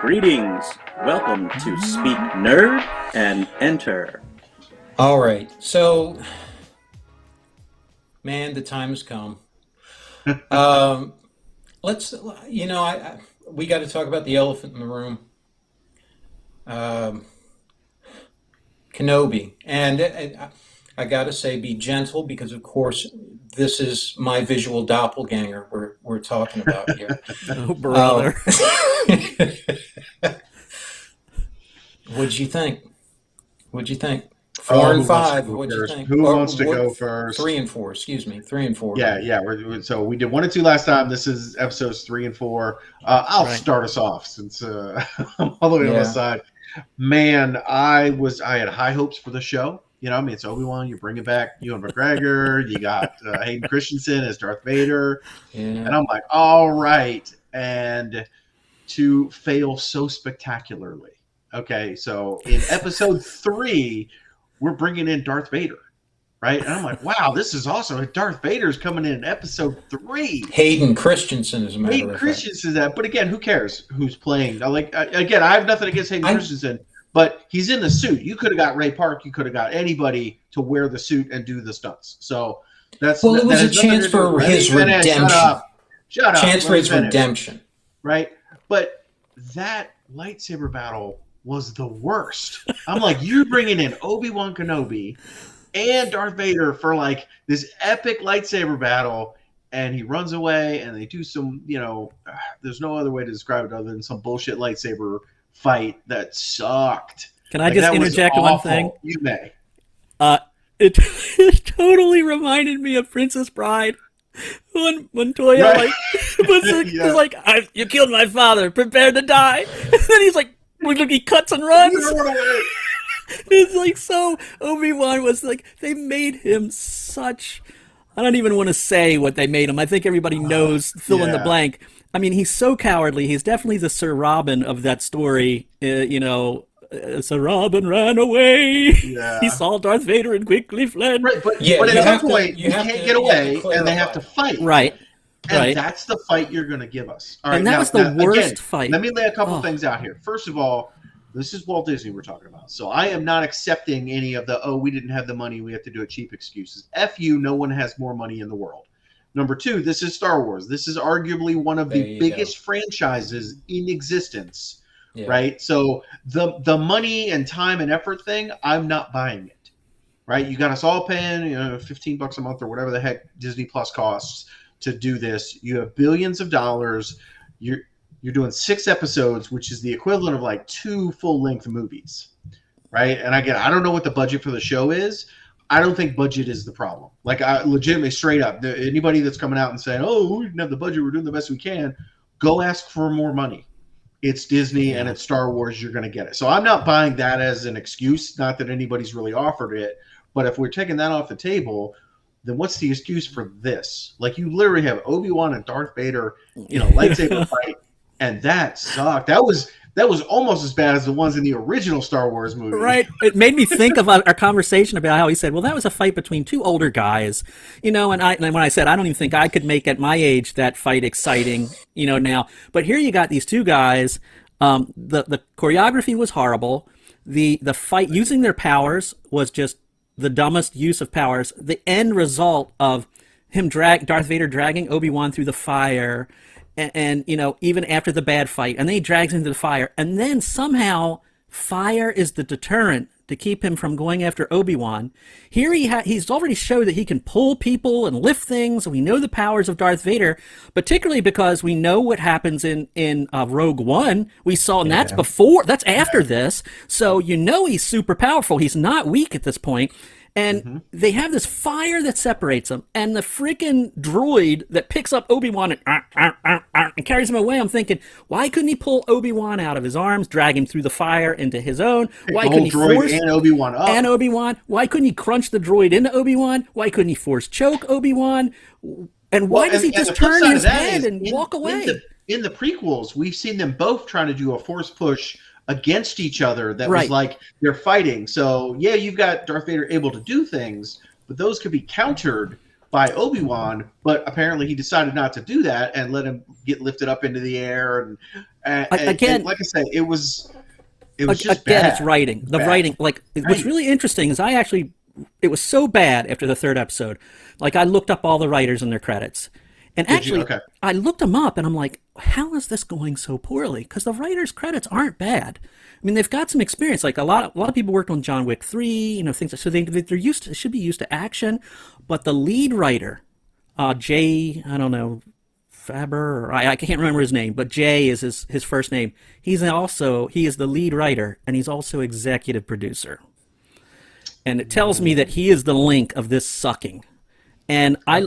Greetings. Welcome to Speak Nerd and Enter. All right. So, man, the time has come. Um, let's, we got to talk about the elephant in the room, um, Kenobi. And I got to say, be gentle because, of course, this is my visual doppelganger we're talking about here. Oh, Um, brother. what'd you think? What'd you think? Oh, Four and who wants to five. go What'd you first? think? Who Or wants to what? go first? Three and four. Excuse me. Three and four. Yeah. So we did 1 and 2 last time. This is episodes 3 and 4. I'll Right. start us off since I'm all the way on Yeah. the side. Man, I had high hopes for the show. You know, I mean, it's Obi-Wan. You bring it back. Ewan McGregor. You got Hayden Christensen as Darth Vader, and Yeah. I'm like, all right. And to fail so spectacularly. Okay, so in episode 3, we're bringing in Darth Vader. Right, and I'm like, wow, this is awesome. Darth Vader's coming in episode 3. Hayden Christensen, as a matter Hayden of fact. Christensen is that, but again, who cares who's playing? Again, I have nothing against Hayden I- Christensen, but he's in the suit. You could have got Ray Park. You could have got anybody to wear the suit and do the stunts. So that's Well, it was that a has nothing chance to do for with- his Let me finish. redemption. Shut up. Chance for Let me his finish. redemption. Right? But that lightsaber battle was the worst. I'm like, you're bringing in Obi-Wan Kenobi and Darth Vader for like this epic lightsaber battle, and he runs away, and they do some, there's no other way to describe it other than some bullshit lightsaber fight that sucked. Can I Like, just that was interject one awful. thing? You may. It, it totally reminded me of Princess Bride. When Montoya Right. was like, you killed my father, prepare to die. And then he's like, he cuts and runs. Run away. It's like, so Obi-Wan was like, they made him such, I don't even want to say what they made him. I think everybody knows, fill in the yeah. blank. I mean, he's so cowardly. He's definitely the Sir Robin of that story. Sir Robin ran away. Yeah. He saw Darth Vader and quickly fled. Right, but Yeah, at you have some to- point, you you have can't to- get you have to away, and they have to fight. Right. And Right. that's the fight you're going to give us. All right, And that now- was the now, worst again, fight. Let me lay a couple Oh. things out here. First of all, this is Walt Disney we're talking about. So I am not accepting any of the, we didn't have the money, we have to do it cheap excuses. F you, no one has more money in the world. Number 2, this is Star Wars. This is arguably one of There the you biggest franchises in existence, Yeah. right? So the money and time and effort thing, I'm not buying it. Right? You got us all paying, $15 a month or whatever the heck Disney Plus costs to do this. You have billions of dollars. You're doing 6 episodes, which is the equivalent of like 2 full-length movies, right? And again, I don't know what the budget for the show is. I don't think budget is the problem. Like, I legitimately, straight up, anybody that's coming out and saying, "Oh, we didn't have the budget, we're doing the best we can," go ask for more money. It's Disney and it's Star Wars. You're going to get it. So I'm not buying that as an excuse. Not that anybody's really offered it, but if we're taking that off the table, then what's the excuse for this? Like, you literally have Obi-Wan and Darth Vader, lightsaber fight, and that sucked. That was almost as bad as the ones in the original Star Wars movie. Right. It made me think of our conversation about how he said, well, that was a fight between 2 older guys, and when I said, I don't even think I could make at my age that fight exciting, now. But here you got these 2 guys. The choreography was horrible. The fight using their powers was just the dumbest use of powers. The end result of him Darth Vader dragging Obi-Wan through the fire, and even after the bad fight, and then he drags him into the fire, and then somehow fire is the deterrent to keep him from going after Obi-Wan. Here he's already showed that he can pull people and lift things. We know the powers of Darth Vader, particularly because we know what happens in Rogue One. We saw, and that's after this. So he's super powerful. He's not weak at this point. And they have this fire that separates them, and the freaking droid that picks up Obi-Wan and carries him away. I'm thinking, why couldn't he pull Obi-Wan out of his arms, drag him through the fire into his own? Why The couldn't whole he droid force and Obi-Wan up. and Obi-Wan? Why couldn't he crunch the droid into Obi-Wan? Why couldn't he force choke Obi-Wan? And why does he and just the flip turn side his of that head is and walk away? In the prequels, we've seen them both trying to do a force push against each other that was Right. like they're fighting. So yeah, you've got Darth Vader able to do things, but those could be countered by Obi-Wan, but apparently he decided not to do that and let him get lifted up into the air. And Again, like I said, it was just again, bad. it's writing. The Bad. writing, like what's really interesting is it was so bad after the third episode. Like I looked up all the writers and their credits, and Did you? actually, Okay. I looked them up, and I'm like, how is this going so poorly? Because the writers' credits aren't bad. I mean, they've got some experience. Like a lot of people worked on John Wick 3, things. So they're used to, should be used to action, but the lead writer, Jay, I don't know, Faber, or I can't remember his name, but Jay is his first name. He is the lead writer, and he's also executive producer. And it tells me that he is the link of this sucking. And I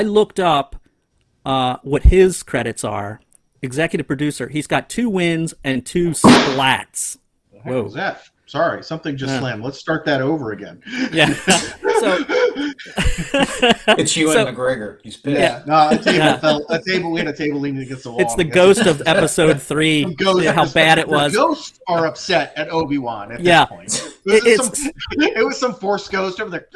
looked up what his credits are. Executive producer. He's got 2 wins and 2 splats. What was that? Sorry, something just slammed. Let's start that over again. Yeah. So it's you and McGregor. He's pissed. Yeah. No, a table. We had a table leaning against the wall. It's the ghost of episode 3. How bad it was. The ghosts are upset at Obi-Wan at this point. It was some Force ghost over there.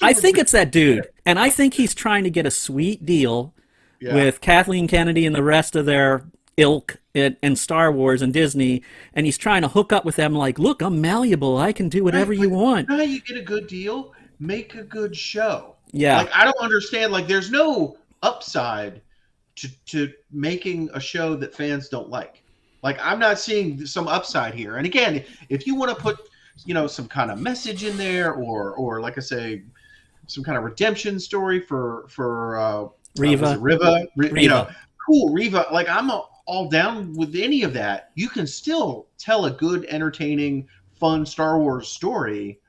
I think it's that dude, and I think he's trying to get a sweet deal with Kathleen Kennedy and the rest of their ilk and Star Wars and Disney, and he's trying to hook up with them like, look, I'm malleable. I can do whatever you want. Now you get a good deal, make a good show. Yeah. Like, I don't understand. Like, there's no upside to making a show that fans don't like. Like, I'm not seeing some upside here. And again, if you want to put, some kind of message in there or like I say, some kind of redemption story for Riva. Riva. Cool, Riva. Like, I'm all down with any of that. You can still tell a good, entertaining, fun Star Wars story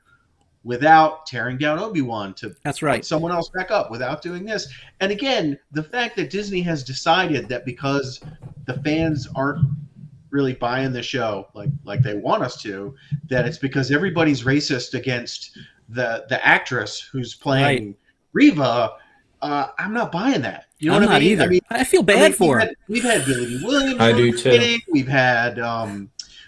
without tearing down Obi-Wan to That's right. put someone else back up, without doing this. And again, the fact that Disney has decided that because the fans aren't really buying the show like they want us to, that it's because everybody's racist against the actress who's playing Riva. I'm not buying that. You know I'm what not I mean? either. I feel bad for her. We've had Billy D. Williams. I do too. We've had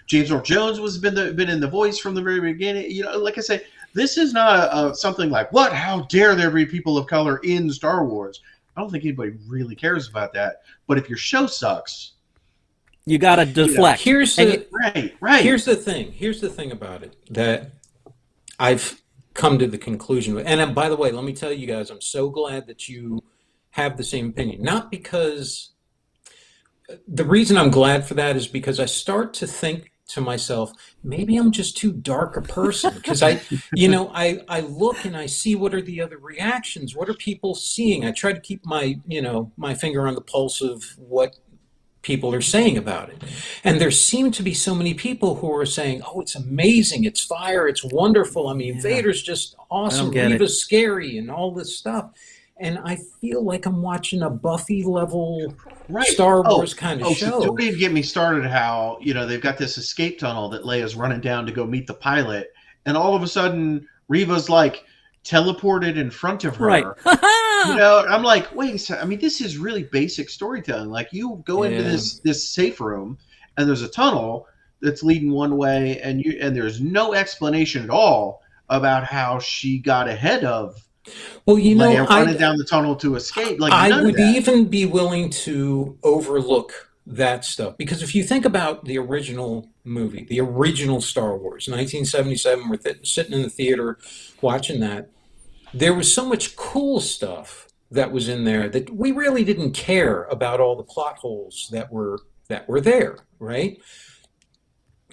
James Earl Jones was been in the voice from the very beginning. Like I say, this is not something like, what? How dare there be people of color in Star Wars? I don't think anybody really cares about that. But if your show sucks, you got to deflect. Here's right. Here's the thing about it that I've come to the conclusion with. And by the way, let me tell you guys, I'm so glad that you have the same opinion. Not because the reason I'm glad for that is because I start to think to myself, maybe I'm just too dark a person, because I look and I see what are the other reactions, what are people seeing. I try to keep my finger on the pulse of what people are saying about it. And there seem to be so many people who are saying, oh, it's amazing, it's fire, it's wonderful. I mean, Vader's just awesome, Reva's scary, and all this stuff. And I feel like I'm watching a Buffy level Star Wars kind of show. So don't even get me started how, they've got this escape tunnel that Leia's running down to go meet the pilot. And all of a sudden, Reva's like teleported in front of her. Right. I'm like, wait a second. I mean, this is really basic storytelling. Like, you go into this safe room and there's a tunnel that's leading one way and there's no explanation at all about how she got ahead of Leia running down the tunnel to escape. Like, I would even be willing to overlook that stuff, because if you think about the original movie, the original Star Wars, 1977, we're sitting in the theater watching that. There was so much cool stuff that was in there that we really didn't care about all the plot holes that were there, right?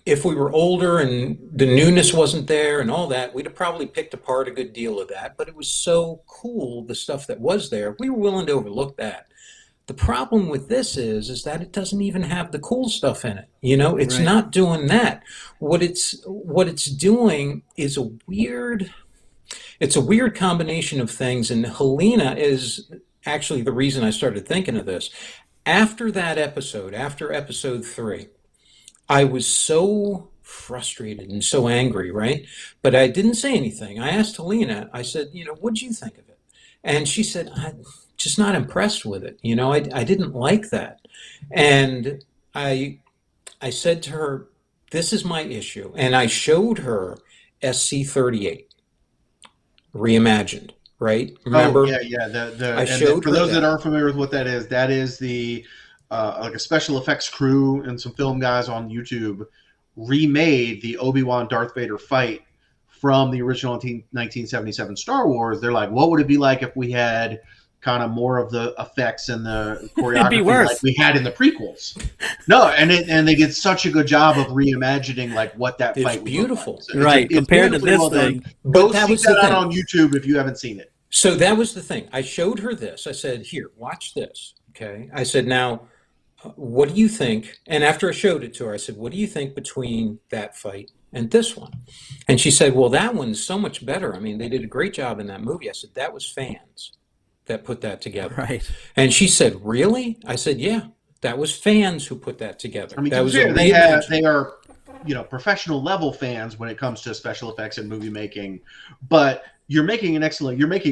If we were older and the newness wasn't there and all that, we'd have probably picked apart a good deal of that. But it was so cool, the stuff that was there, we were willing to overlook that. The problem with this is that it doesn't even have the cool stuff in it. It's not doing that. What it's doing is a weird combination of things. And Helena is actually the reason I started thinking of this. After that episode, after episode 3, I was so frustrated and so angry, right? But I didn't say anything. I asked Helena, I said, what'd you think of it? And she said, I'm just not impressed with it. I didn't like that. And I said to her, this is my issue. And I showed her SC-38, reimagined, right? Remember? Oh, yeah. I showed for her those that aren't familiar with what that is the like a special effects crew and some film guys on YouTube remade the Obi-Wan Darth Vader fight from the original 1977 Star Wars. They're like, what would it be like if we had kind of more of the effects and the choreography like we had in the prequels? No, and they did such a good job of reimagining like what that fight was beautiful, like. So right? Compared to this thing, go seek that out on YouTube if you haven't seen it. So that was the thing. I showed her this. I said, "Here, watch this." Okay. I said, "Now, what do you think?" And after I showed it to her, I said, "What do you think between that fight and this one?" And she said, "Well, that one's so much better. I mean, they did a great job in that movie." I said, "That was fans that put that together." right? And she said, "Really?" I said, "Yeah, that was fans who put that together." I mean, that was fair, they are, professional level fans when it comes to special effects and movie making, but you're making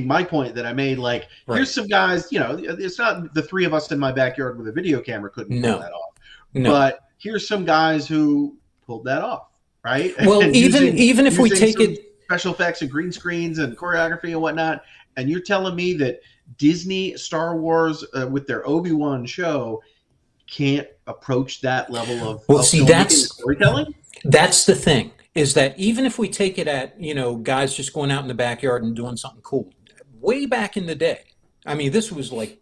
my point that I made. Like, right. Here's some guys, it's not the three of us in my backyard with a video camera couldn't pull that off. No. But here's some guys who pulled that off, right? Well, and even if we take it special effects and green screens and choreography and whatnot, and you're telling me that Disney Star Wars with their Obi-Wan show can't approach that level of storytelling? That's the thing, is that even if we take it at, guys just going out in the backyard and doing something cool, way back in the day, I mean, this was like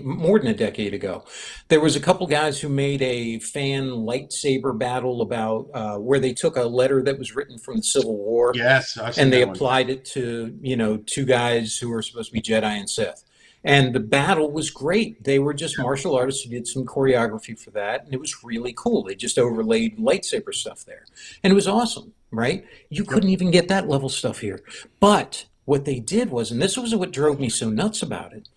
more than a decade ago, there was a couple guys who made a fan lightsaber battle about where they took a letter that was written from the Civil War. Yes, and they applied it to, two guys who were supposed to be Jedi and Sith. And the battle was great. They were just martial artists who did some choreography for that, and it was really cool. They just overlaid lightsaber stuff there. And it was awesome, right? You couldn't even get that level stuff here. But what they did was, and this was what drove me so nuts about it,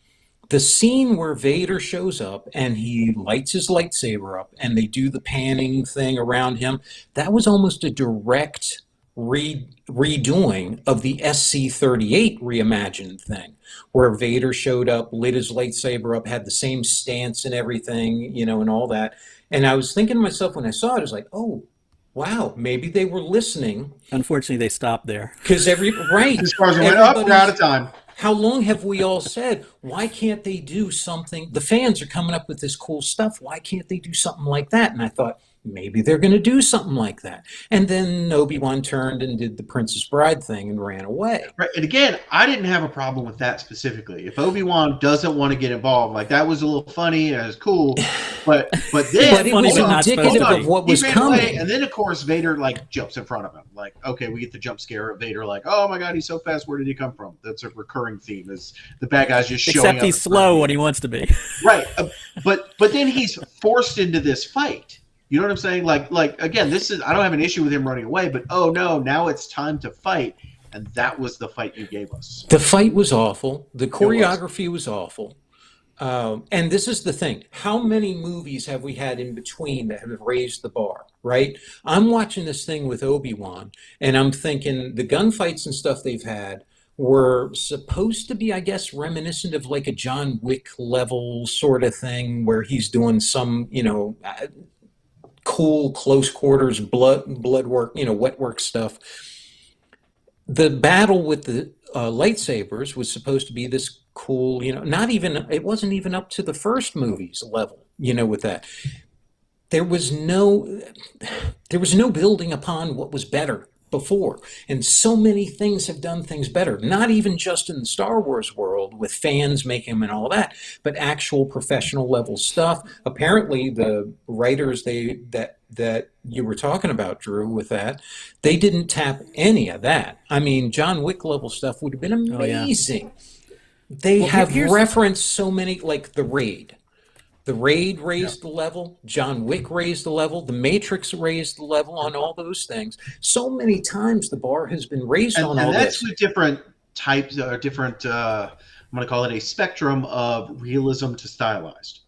the scene where Vader shows up and he lights his lightsaber up and they do the panning thing around him, that was almost a direct redoing of the SC-38 reimagined thing, where Vader showed up, lit his lightsaber up, had the same stance and everything, and all that. And I was thinking to myself when I saw it, I was like, oh, wow, maybe they were listening. Unfortunately, they stopped there. Because as far as it went up, we're out of time. How long have we all said, why can't they do something? The fans are coming up with this cool stuff. Why can't they do something like that? And I thought, maybe they're going to do something like that. And then Obi-Wan turned and did the Princess Bride thing and ran away. Right. And again, I didn't have a problem with that specifically. If Obi-Wan doesn't want to get involved, like, that was a little funny and it was cool. But then but it was indicative of what was coming. And then, of course, Vader jumps in front of him. Like, okay, we get the jump scare of Vader. Like, oh my God, he's so fast. Where did he come from? That's a recurring theme. Is the bad guy's just showing up. Except he's slow when he wants to be. Right. But then he's forced into this fight. You know what I'm saying? Like again, I don't have an issue with him running away, but oh no, now it's time to fight, and that was the fight you gave us. The fight was awful. The choreography was awful. And this is the thing. How many movies have we had in between that have raised the bar, right? I'm watching this thing with Obi-Wan, and I'm thinking the gunfights and stuff they've had were supposed to be, I guess, reminiscent of like a John Wick level sort of thing where he's doing some, cool close quarters blood work, wet work stuff. The battle with the lightsabers was supposed to be this cool, it wasn't even up to the first movie's level, with that. There was no building upon what was better before. And so many things have done things better, not even just in the Star Wars world with fans making them and all that, but actual professional level stuff. Apparently the writers that you were talking about, Drew, with that, they didn't tap any of that. I mean, John Wick level stuff would have been amazing. Oh, yeah. They have referenced so many, like The Raid. The Raid raised the level. John Wick raised the level. The Matrix raised the level on all those things. So many times the bar has been raised on all this. And that's with different types, I'm going to call it a spectrum of realism to stylized,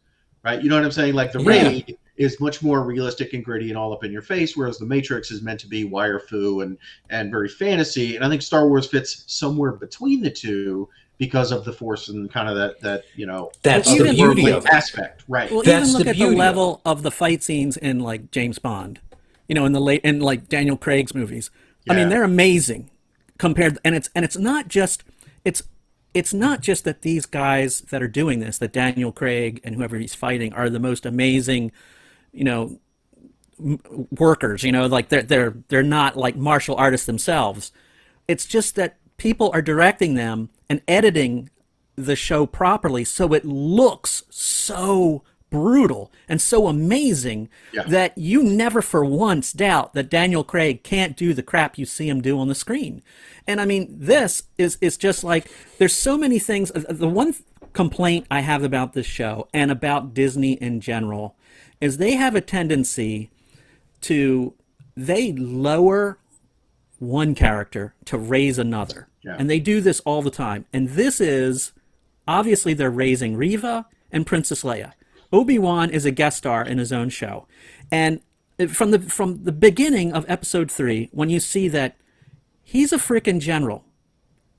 right? You know what I'm saying? Like The Raid is much more realistic and gritty and all up in your face, whereas The Matrix is meant to be wire fu and very fantasy. And I think Star Wars fits somewhere between the two, because of the Force and kind of that that's the beauty of aspect, right? Well, that's even look at the level of the fight scenes in like James Bond, in like Daniel Craig's movies. Yeah. I mean, they're amazing compared, and it's not just it's not just that these guys that are doing this, that Daniel Craig and whoever he's fighting are the most amazing, you know, workers. You know, like they're not like martial artists themselves. It's just that people are directing them and editing the show properly so it looks so brutal and so amazing that you never for once doubt that Daniel Craig can't do the crap you see him do on the screen. And I mean, this is just like, there's so many things. The one complaint I have about this show and about Disney in general is they have a tendency to, they lower one character to raise another. Yeah. And they do this all the time. And this is, obviously they're raising Reva and Princess Leia. Obi-Wan is a guest star in his own show. And from the beginning of episode 3, when you see that he's a freaking general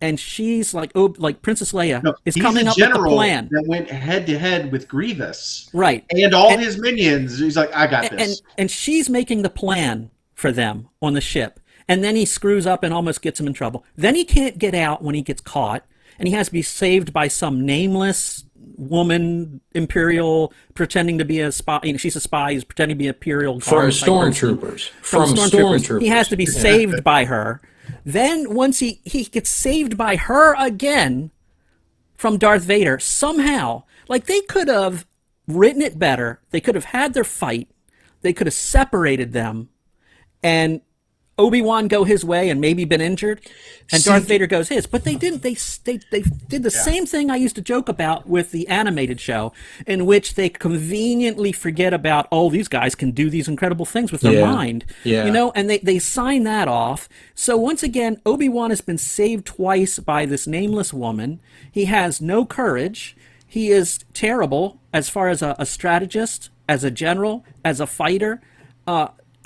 and she's like, oh, like Princess Leia is coming up with a plan that went head to head with Grievous. Right. And all his minions. He's like, I got this. And she's making the plan for them on the ship. And then he screws up and almost gets him in trouble. Then he can't get out when he gets caught. And he has to be saved by some nameless woman, Imperial, pretending to be a spy. You know, she's a spy. He's pretending to be Imperial. From stormtroopers. From stormtroopers. He has to be saved by her. Then once he gets saved by her again from Darth Vader, somehow, like they could have written it better. They could have had their fight. They could have separated them and Obi-Wan go his way and maybe been injured, and Darth Vader goes his. But they didn't. They did the same thing I used to joke about with the animated show, in which they conveniently forget about, oh, these guys can do these incredible things with their mind. Yeah. You know, and they sign that off. So once again, Obi-Wan has been saved twice by this nameless woman. He has no courage. He is terrible as far as a strategist, as a general, as a fighter.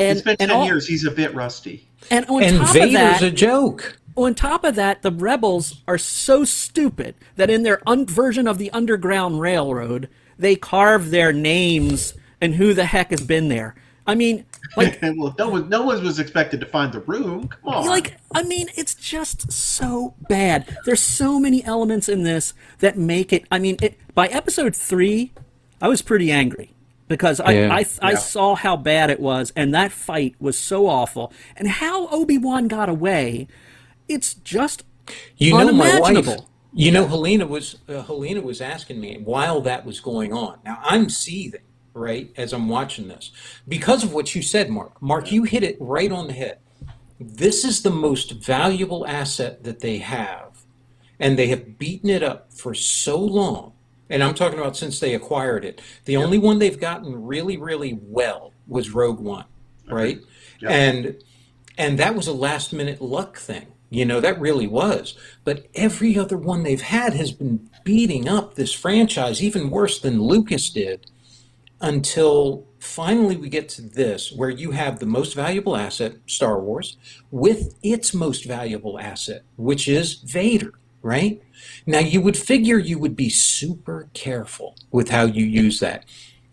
It's been 10 years. He's a bit rusty. And Vader's a joke. On top of that, the rebels are so stupid that in their version of the Underground Railroad, they carve their names and who the heck has been there. I mean, like, well, no one was expected to find the room. Come on. Like, I mean, it's just so bad. There's so many elements in this that make it. I mean, by episode 3, I was pretty angry. Because I saw how bad it was, and that fight was so awful. And how Obi-Wan got away, it's just unimaginable. My wife, you know, Helena was asking me while that was going on. Now, I'm seething, right, as I'm watching this. Because of what you said, Mark. Mark, you hit it right on the head. This is the most valuable asset that they have, and they have beaten it up for so long. And I'm talking about since they acquired it. The only one they've gotten really, really well was Rogue One, right? Yep. And that was a last-minute luck thing. You know, that really was. But every other one they've had has been beating up this franchise, even worse than Lucas did, until finally we get to this, where you have the most valuable asset, Star Wars, with its most valuable asset, which is Vader, right? Now, you would figure you would be super careful with how you use that.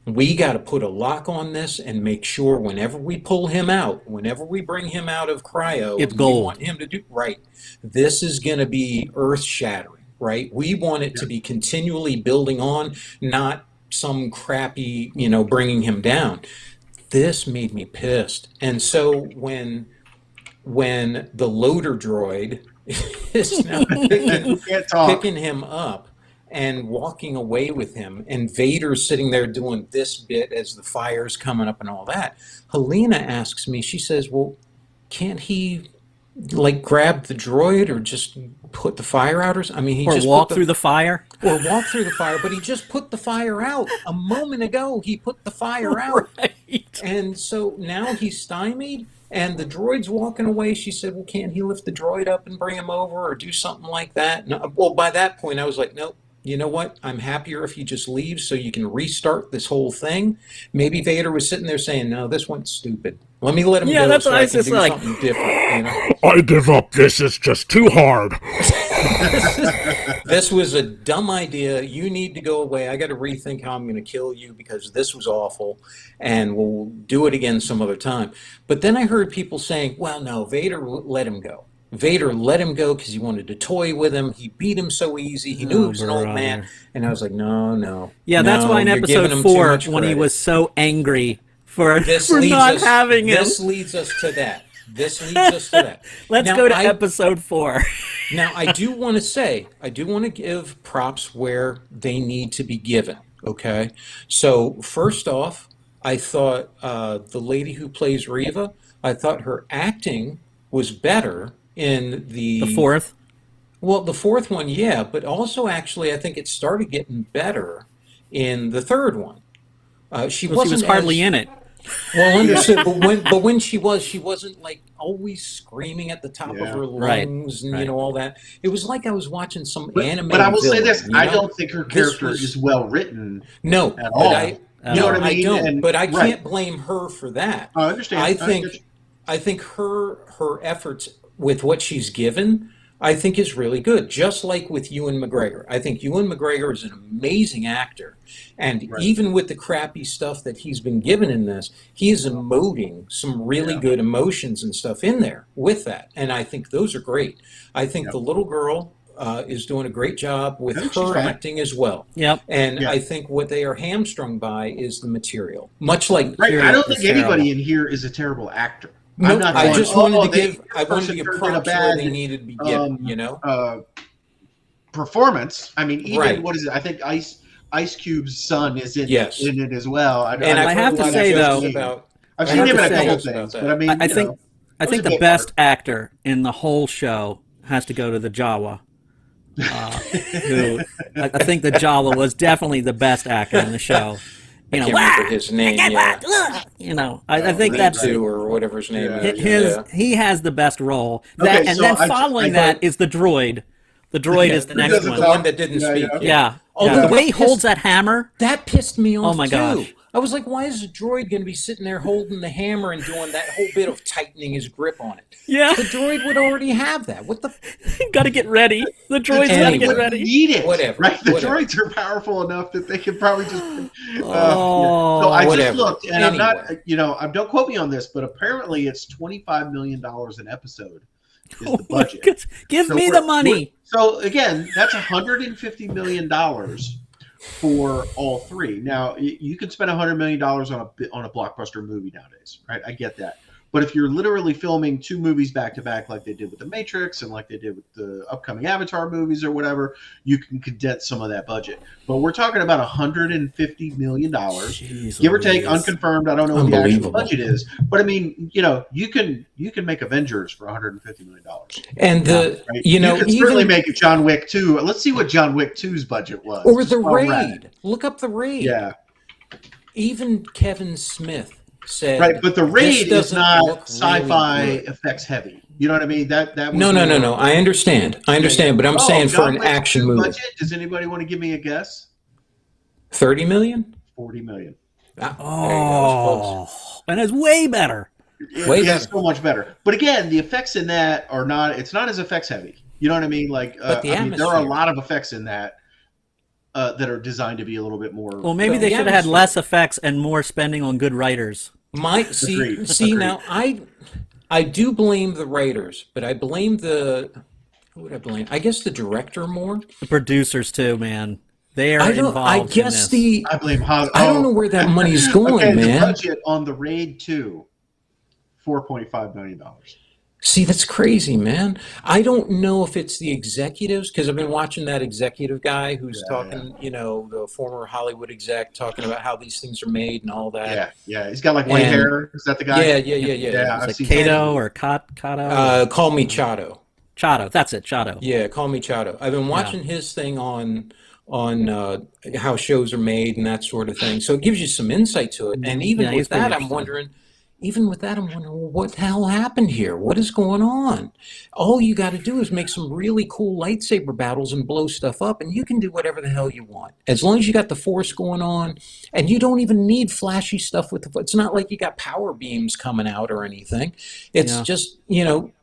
We got to put a lock on this and make sure whenever we pull him out, whenever we bring him out of cryo, it's gold. We want him to do right. This is going to be earth-shattering, right? We want it to be continually building on, not some crappy, you know, bringing him down. This made me pissed. And so when the loader droid is now picking him up and walking away with him, and Vader's sitting there doing this bit as the fire's coming up and all that, Helena asks me, she says, well, can't he like grab the droid or just put the fire out, or I mean, he just walk through the fire, or walk through the fire, but he just put the fire out a moment ago. He put the fire out, right. And so now he's stymied. And the droid's walking away. She said, well, can't he lift the droid up and bring him over or do something like that? No, well, by that point, I was like, nope, you know what? I'm happier if he just leaves so you can restart this whole thing. Maybe Vader was sitting there saying, no, this went stupid. Let me let him go that's so what I can do like. Something different. You know? I give up. This is just too hard. This was a dumb idea. You need to go away. I got to rethink how I'm going to kill you because this was awful, and we'll do it again some other time. But then I heard people saying, well, no, Vader let him go. Vader let him go because he wanted to toy with him. He beat him so easy. He knew he was an old man. brother. And I was like, no. Yeah, that's why in you're giving episode him too 4, much when he credit. was so angry for This for leads not us, having him. This leads us to that. Let's Now, go to episode 4. Now, I do want to give props where they need to be given, okay? So, first off, I thought the lady who plays Reva, I thought her acting was better in The 4th. well, the fourth one, yeah, but also actually I think it started getting better in the third one. She Well, she was wasn't hardly as in it. well understood, but when she wasn't like always screaming at the top of her Right, lungs and right. all that. It was like I was watching some animated But I will say villain, this: you I know? don't think her This character was- is well written No, at but all. I At no, all. what I I mean? don't. And- But I right. can't blame her for that. I understand. I I think get you. I think her efforts with what she's given, I think is really good. Just like with Ewan McGregor, I think Ewan McGregor is an amazing actor, and Right. even with the crappy stuff that he's been given in this, he is emoting some really good emotions and stuff in there with that, and I think those are great. I think the little girl is doing a great job with I think she's her fine. acting as well. Yep. And Yeah. I think what they are hamstrung by is the material. Much like Right. Here I don't is think anybody terrible. in here is a terrible actor. No, I'm not I going, just wanted "Oh, to they- give I this wanted to person give turned in a props where bad, they needed to be given, you know? performance. I mean, even Right. what is it? I think Ice Cube's son is in, Yes. in it as well. And I have heard a to lot of say, jokes though- about I've I seen have him to in a say couple jokes about things, that. but I mean, I think I it was think a the bit best hard. actor in the whole show has to go to the Jawa. Who I think the Jawa was definitely the best actor in the show. I You know, can't remember his name. Yeah, you know, I think that's Ritu or whatever his name is. his. Yeah. He has the best role. That Okay, and so then I following thought- that is the droid. The droid Yeah, is the who next doesn't one. The one that didn't Yeah, speak. yeah. Yeah. Oh, Yeah. that The way he pissed- holds that hammer. That pissed me off Oh my too. gosh. I was like, why is the droid going to be sitting there holding the hammer and doing that whole bit of tightening his grip on it? Yeah. The droid would already have that. What the? Got to get ready. The droid's got to Anyway. get Wouldn't ready. need it, Whatever, right? The whatever. droids are powerful enough that they could probably just. Oh, So I just whatever. looked, and I'm not, Anyway. don't quote me on this, but apparently it's $25 million an episode is Oh the my budget. goodness. Give So me we're- the money. So again, that's $150 million for all three. Now you can spend $100 million on a blockbuster movie nowadays, right? I get that. But if you're literally filming two movies back to back, like they did with The Matrix and like they did with the upcoming Avatar movies or whatever, you can condense some of that budget. But we're talking about $150 million, Jeez give or take, Louise. unconfirmed. I don't know what the actual Unbelievable. budget is, but I mean, you can make Avengers for $150 million. And the Right? you know can certainly even make John Wick 2. Let's see what John Wick 2's budget was. or the While we're at it. raid. Look up the raid. Yeah, Even Kevin Smith said, right. But the "This raid is doesn't not look sci-fi really good." effects heavy. You know what I mean? That was No. I understand. But I'm saying for John an Wick action 2 movie, budget. Does anybody want to give me a guess? 30 million. $40 million. Ah, there you go. It's Oh, and it's way better. Way Yeah, better. so much better. But again, the effects in that are not. It's not as effects heavy. You know what I mean? Like, But the there are a atmosphere. lot of effects in that that are designed to be a little bit more. Well, maybe But they the should have had atmosphere. less effects and more spending on good writers. close. Agreed. See Agreed. now I do blame the writers, but I blame who would I blame? I guess the director more. The producers too, man. They are I don't. involved I in guess this. I blame Hollywood. I don't know where that money's going, okay, the man. budget on the Raid 2, $4.5 million. See, that's crazy, man. I don't know if it's the executives because I've been watching that executive guy who's talking, the former Hollywood exec talking about how these things are made and all that. Yeah. He's got like white And- hair. Is that the guy? Yeah. Yeah. I've Like seen Kato or Kato? Call me Chato. Chato. That's it, Chato. Yeah, call me Chato. I've been watching his thing on how shows are made and that sort of thing. So it gives you some insight to it. And even Yeah, he's with pretty that, interesting. well, what the hell happened here? What is going on? All you got to do is make some really cool lightsaber battles and blow stuff up, and you can do whatever the hell you want. As long as you got the Force going on, and you don't even need flashy stuff with the. It's not like you got power beams coming out or anything. It's Yeah. just,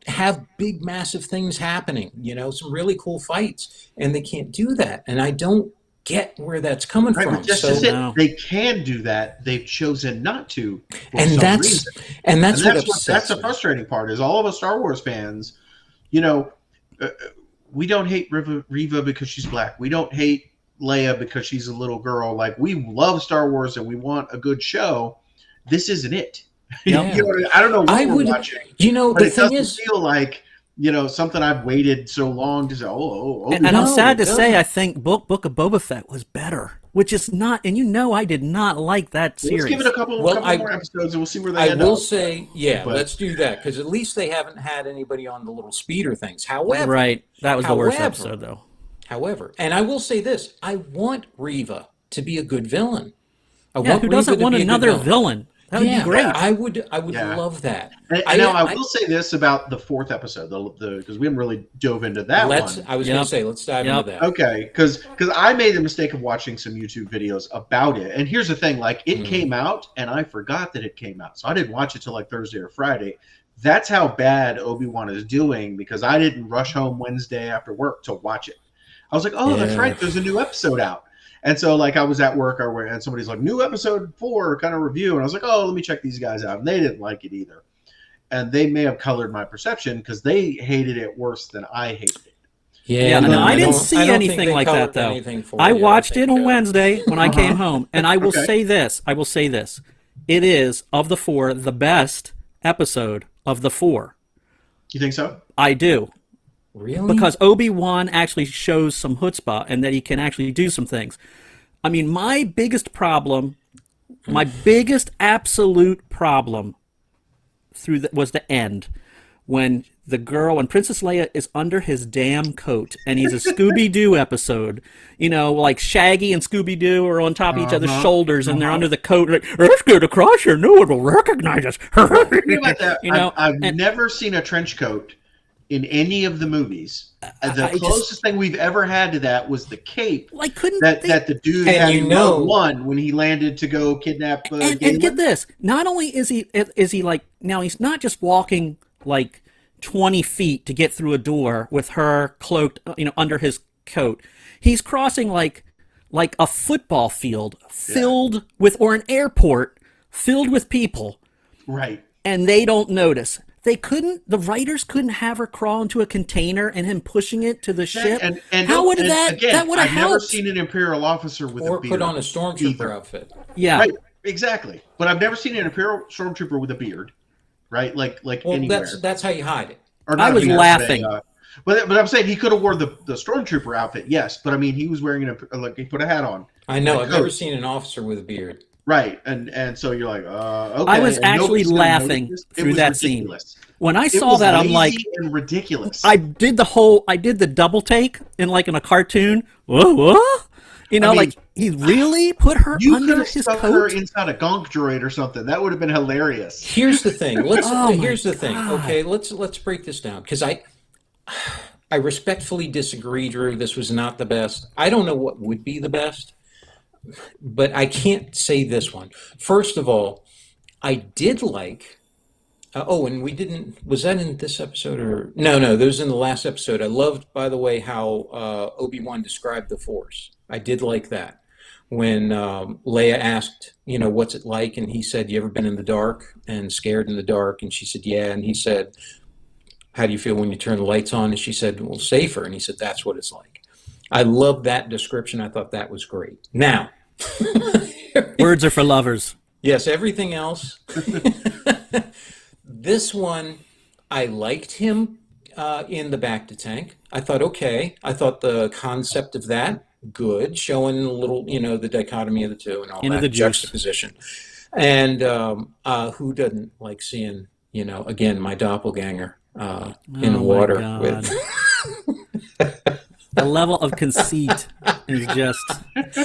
have big, massive things happening, some really cool fights, and they can't do that. And I don't get where that's coming Right, from. but just So, as it, No. they can do that, they've chosen not to. For and some that's reason. and that's And what that's upsets the me. frustrating part is all of us Star Wars fans you know, we don't hate Reva because she's black. We don't hate Leia because she's a little girl. Like, we love Star Wars and we want a good show. This isn't it. Yeah. You know, I don't know what we're watching. You know, but the it thing doesn't is, feel like, you know, something I've waited so long to say. And I'm No, sad it to say, doesn't. I think Book of Boba Fett was better, which is not. And you know, I did not like that series. Let's give it a couple more episodes and we'll see where they end I will up. say, yeah, But- let's do that, because at least they haven't had anybody on the little speeder things. However, Right, that was the worst However- episode, though. However, and I will say this, I want Reva to be a good villain. Yeah, who doesn't want another villain? That would be great. I would Yeah. love that. And now I will say this about the fourth episode, because we haven't really dove into that one. I was going Yep. to say, let's dive Yep. into that. Okay, because I made the mistake of watching some YouTube videos about it, and here's the thing: like, it came out, and I forgot that it came out, so I didn't watch it till like Thursday or Friday. That's how bad Obi-Wan is doing, because I didn't rush home Wednesday after work to watch it. I was like, oh, that's Yeah. right, there's a new episode out. And so, like, I was at work, and somebody's like, new episode 4 kind of review. And I was like, oh, let me check these guys out. And they didn't like it either. And they may have colored my perception because they hated it worse than I hated it. Yeah, no, I didn't don't- see I don't think anything they like that, colored though. anything for I you. watched think, it on Wednesday when I came home, and I will Okay. say this. I will say this. It is, of the 4, the best episode of the 4. You think so? I do. Really? Because Obi-Wan actually shows some chutzpah and that he can actually do some things. I mean, my biggest absolute problem was the end, when Princess Leia is under his damn coat, and he's a Scooby-Doo episode, you know, like Shaggy and Scooby-Doo are on top of each other's shoulders, and they're under the coat, like, let's get across here, no one will recognize us. Think about that. You know, I've never seen a trench coat in any of the movies. The closest thing we've ever had to that was the cape like, couldn't that they? the dude And had you in know- Rogue One when he landed to go kidnap and Galen. get this, not only is he like, now he's not just walking like 20 feet to get through a door with her cloaked, you know, under his coat. He's crossing like a football field filled with, or an airport filled with people, Right. and they don't notice. The writers couldn't have her crawl into a container and him pushing it to the ship. And How would and that again, would have I've never helped? seen an Imperial officer with or a beard. put on a stormtrooper either. outfit. Yeah. Right, exactly. But I've never seen an Imperial stormtrooper with a beard, right? Like Well, anywhere. that's how you hide it. Or I not was beard, laughing. but I'm saying he could have wore the stormtrooper outfit, yes. But I mean, he was wearing like, he put a hat on, I know. Like I've never coat. seen an officer with a beard. right? And so you're like, okay. I was and actually nobody's gonna laughing notice this? It through was that scene. ridiculous. When I It saw was that, I'm lazy like, and ridiculous. I did the double take in a cartoon. Whoa. You know, I mean, like, he really put her you could under have his stuck her coat. inside a gonk droid or something. That would have been hilarious. Here's the thing. Oh, my Here's the thing. God. Okay, let's break this down, because I respectfully disagree, Drew. This was not the best. I don't know what would be the best, but I can't say this one. First of all, I did like. And we didn't. Was that in this episode or no? No, that was in the last episode. I loved, by the way, how Obi-Wan described the Force. I did like that when Leia asked, you know, what's it like, and he said, "You ever been in the dark and scared in the dark?" And she said, "Yeah." And he said, "How do you feel when you turn the lights on?" And she said, "Well, safer." And he said, "That's what it's like." I love that description. I thought that was great. Now, Words are for lovers. yes, everything else. This one, I liked him in the Bacta tank. I thought, okay. I thought the concept of that, good, showing a little, you know, the dichotomy of the two and all Into that the juice. juxtaposition. And who doesn't like seeing, you know, again, my doppelganger in the Oh, my water God. with. The level of conceit is just,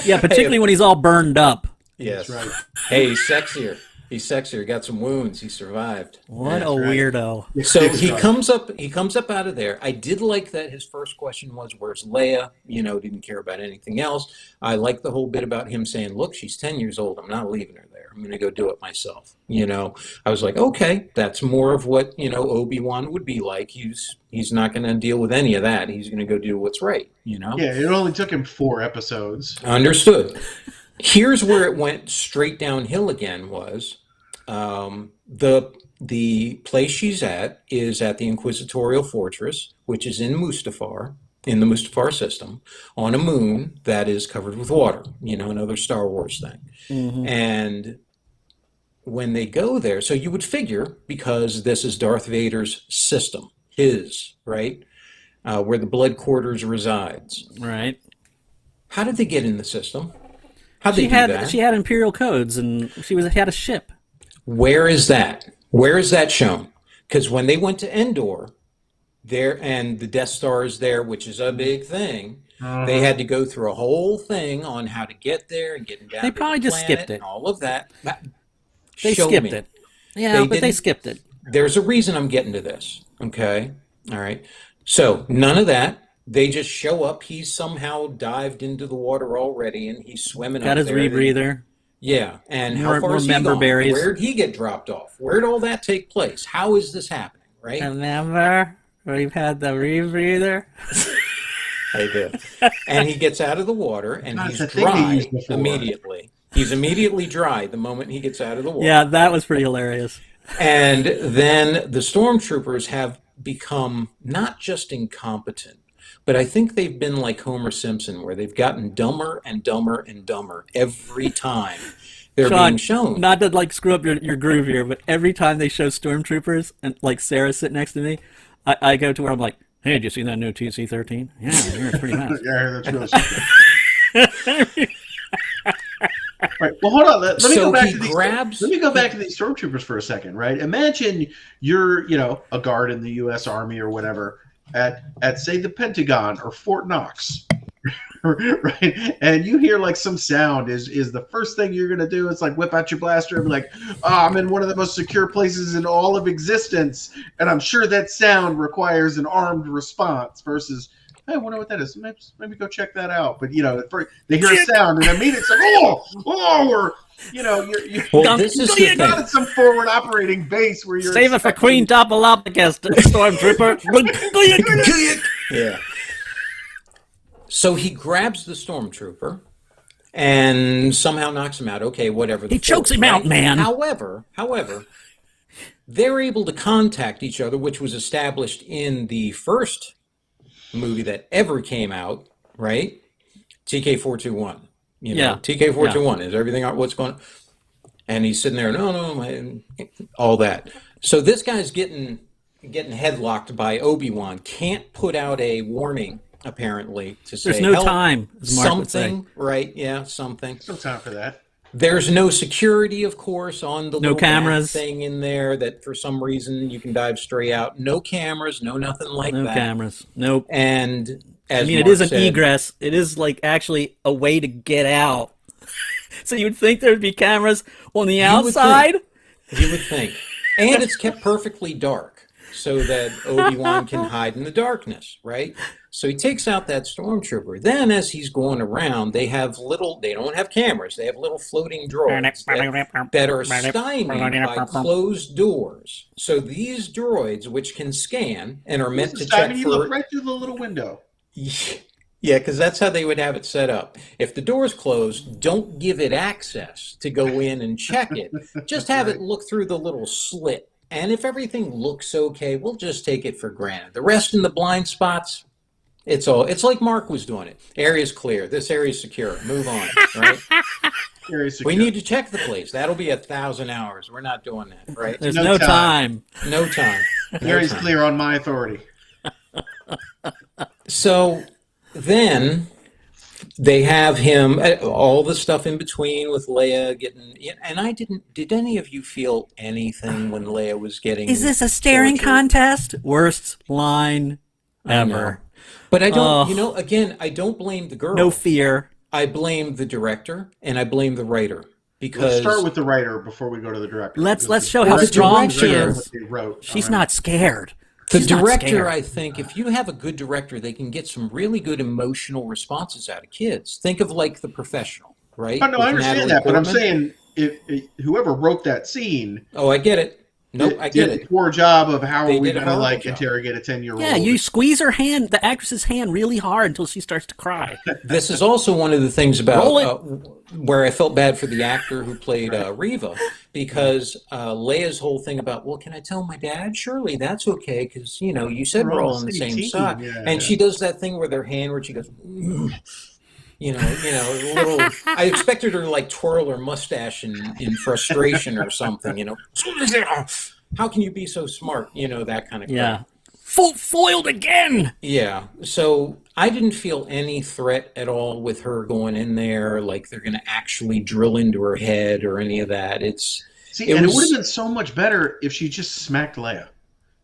yeah, particularly when he's all burned up. Yes. That's right. Hey, he's sexier. He's sexier. Got some wounds. He survived. What That's a right. weirdo. So That's he right. comes up out of there. I did like that his first question was, "Where's Leia?" You know, didn't care about anything else. I like the whole bit about him saying, "Look, she's 10 years old. I'm not leaving her there. I'm going to go do it myself." You know, I was like, okay, that's more of what, you know, Obi-Wan would be like. He's not going to deal with any of that. He's going to go do what's right, you know? Yeah, it only took him 4 episodes. Understood. Here's where it went straight downhill again was The place she's at is at the Inquisitorial Fortress, which is in Mustafar, in the Mustafar system, on a moon that is covered with water. Another Star Wars thing. Mm-hmm. And when they go there, so you would figure, because this is Darth Vader's system, right? Where the blood quarters resides. Right. How did they get in the system? How'd they do that? She had Imperial codes, and she had a ship. Where is that? Where is that shown? Because when they went to Endor, there, and the Death Star is there, which is a big thing, they had to go through a whole thing on how to get there and getting down. They to probably the just planet skipped it. And all of that. They skipped it. Yeah, but they skipped it. There's a reason I'm getting to this. Okay, all right. So none of that. They just show up. He's somehow dived into the water already, and he's swimming Got up his there. rebreather. Yeah, and More- how far more is he member gone? berries. Where'd he get dropped off? Where'd all that take place? How is this happening, right? Remember, we've had the rebreather. I did. And he gets out of the water, and That's he's the thing they dry used before. immediately. He's immediately dry the moment he gets out of the water. Yeah, that was pretty hilarious. And then the stormtroopers have become not just incompetent, but I think they've been like Homer Simpson, where they've gotten dumber and dumber and dumber every time they're Sean, being shown. not to screw up your groove here, but every time they show stormtroopers and Sarah's sitting next to me, I go to where I'm like, hey, did you see that new TC-13? Yeah, it's pretty nice. Yeah, that's really Right. Well, hold on. Let me So go back he to these. grabs- Let me go back to these stormtroopers for a second. Right. Imagine you're, a guard in the U.S. Army or whatever at say the Pentagon or Fort Knox, right? And you hear like some sound. Is the first thing you're gonna do? It's like whip out your blaster and be like, I'm in one of the most secure places in all of existence, and I'm sure that sound requires an armed response. Versus, hey, I wonder what that is. Maybe go check that out. But they hear a sound and immediately it's like, or you're Well, this is the not thing. at some forward operating base where you're Save it for Queen Doppelopticus, stormtrooper. Yeah. So he grabs the stormtrooper and somehow knocks him out. Okay, whatever. He chokes him out, man. However, they're able to contact each other, which was established in the first movie that ever came out, right? TK-421. Yeah. TK-421 is everything. What's going on? And he's sitting there, all that. So this guy's getting headlocked by Obi-Wan. Can't put out a warning, apparently, to say There's no help, time, as Mark would say. something, right? Yeah, something. no time for that. There's no security, of course, on the No little cameras. back thing in there that for some reason you can dive straight out. No cameras, no nothing like No that. cameras. Nope. And as I mean, Mark it is an said, egress. It is actually a way to get out. So you'd think there'd be cameras on the would outside. You would think. And it's kept perfectly dark so that Obi-Wan can hide in the darkness, right? So he takes out that stormtrooper. Then as he's going around, they don't have cameras. They have little floating droids that are stymied by closed doors. So these droids, which can scan and are meant to check You for... look right through the little window. Yeah, because that's how they would have it set up. If the door's closed, don't give it access to go in and check it. Just have it look through the little slit. And if everything looks okay, we'll just take it for granted. The rest in the blind spots, it's like Mark was doing it. Area's clear. This area's secure. Move on, right? Very secure. We need to check the place. That'll be 1,000 hours. We're not doing that, right? There's No no time. time. No time. Area's clear on my authority. So then they have him, all the stuff in between with Leia getting, and did any of you feel anything when Leia was getting Is this a staring tortured? contest? Worst line I know. ever. But I don't, Oh. again, I don't blame the girl. No fear. I blame the director and I blame the writer because Let's start with the writer before we go to the director. Let's show Well, how the strong she director- is. What they wrote. She's All right. not scared. the She's not director, scared. I think, if you have a good director, they can get some really good emotional responses out of kids. Think of like The Professional, right? Oh, no, With I understand Natalie that, but I'm Portman. saying if whoever wrote that scene, Oh, I get it. Nope, I get did it. a poor job of how They are we did a going to horrible like job. interrogate a 10-year-old. Yeah, you squeeze her hand, the actress's hand, really hard until she starts to cry. This is also one of the things Roll about it. where I felt bad for the actor who played Reva, because Leia's whole thing about, well, can I tell my dad? Surely that's okay, because you said We're we're all all on the same team. side. Yeah, And yeah. she does that thing with her hand where she goes, a little. I expected her to like twirl her mustache in frustration or something. How can you be so smart? That kind of crap. Yeah. Foiled again! Yeah. So I didn't feel any threat at all with her going in there, like they're going to actually drill into her head or any of that. It it would have was, been so much better if she just smacked Leia.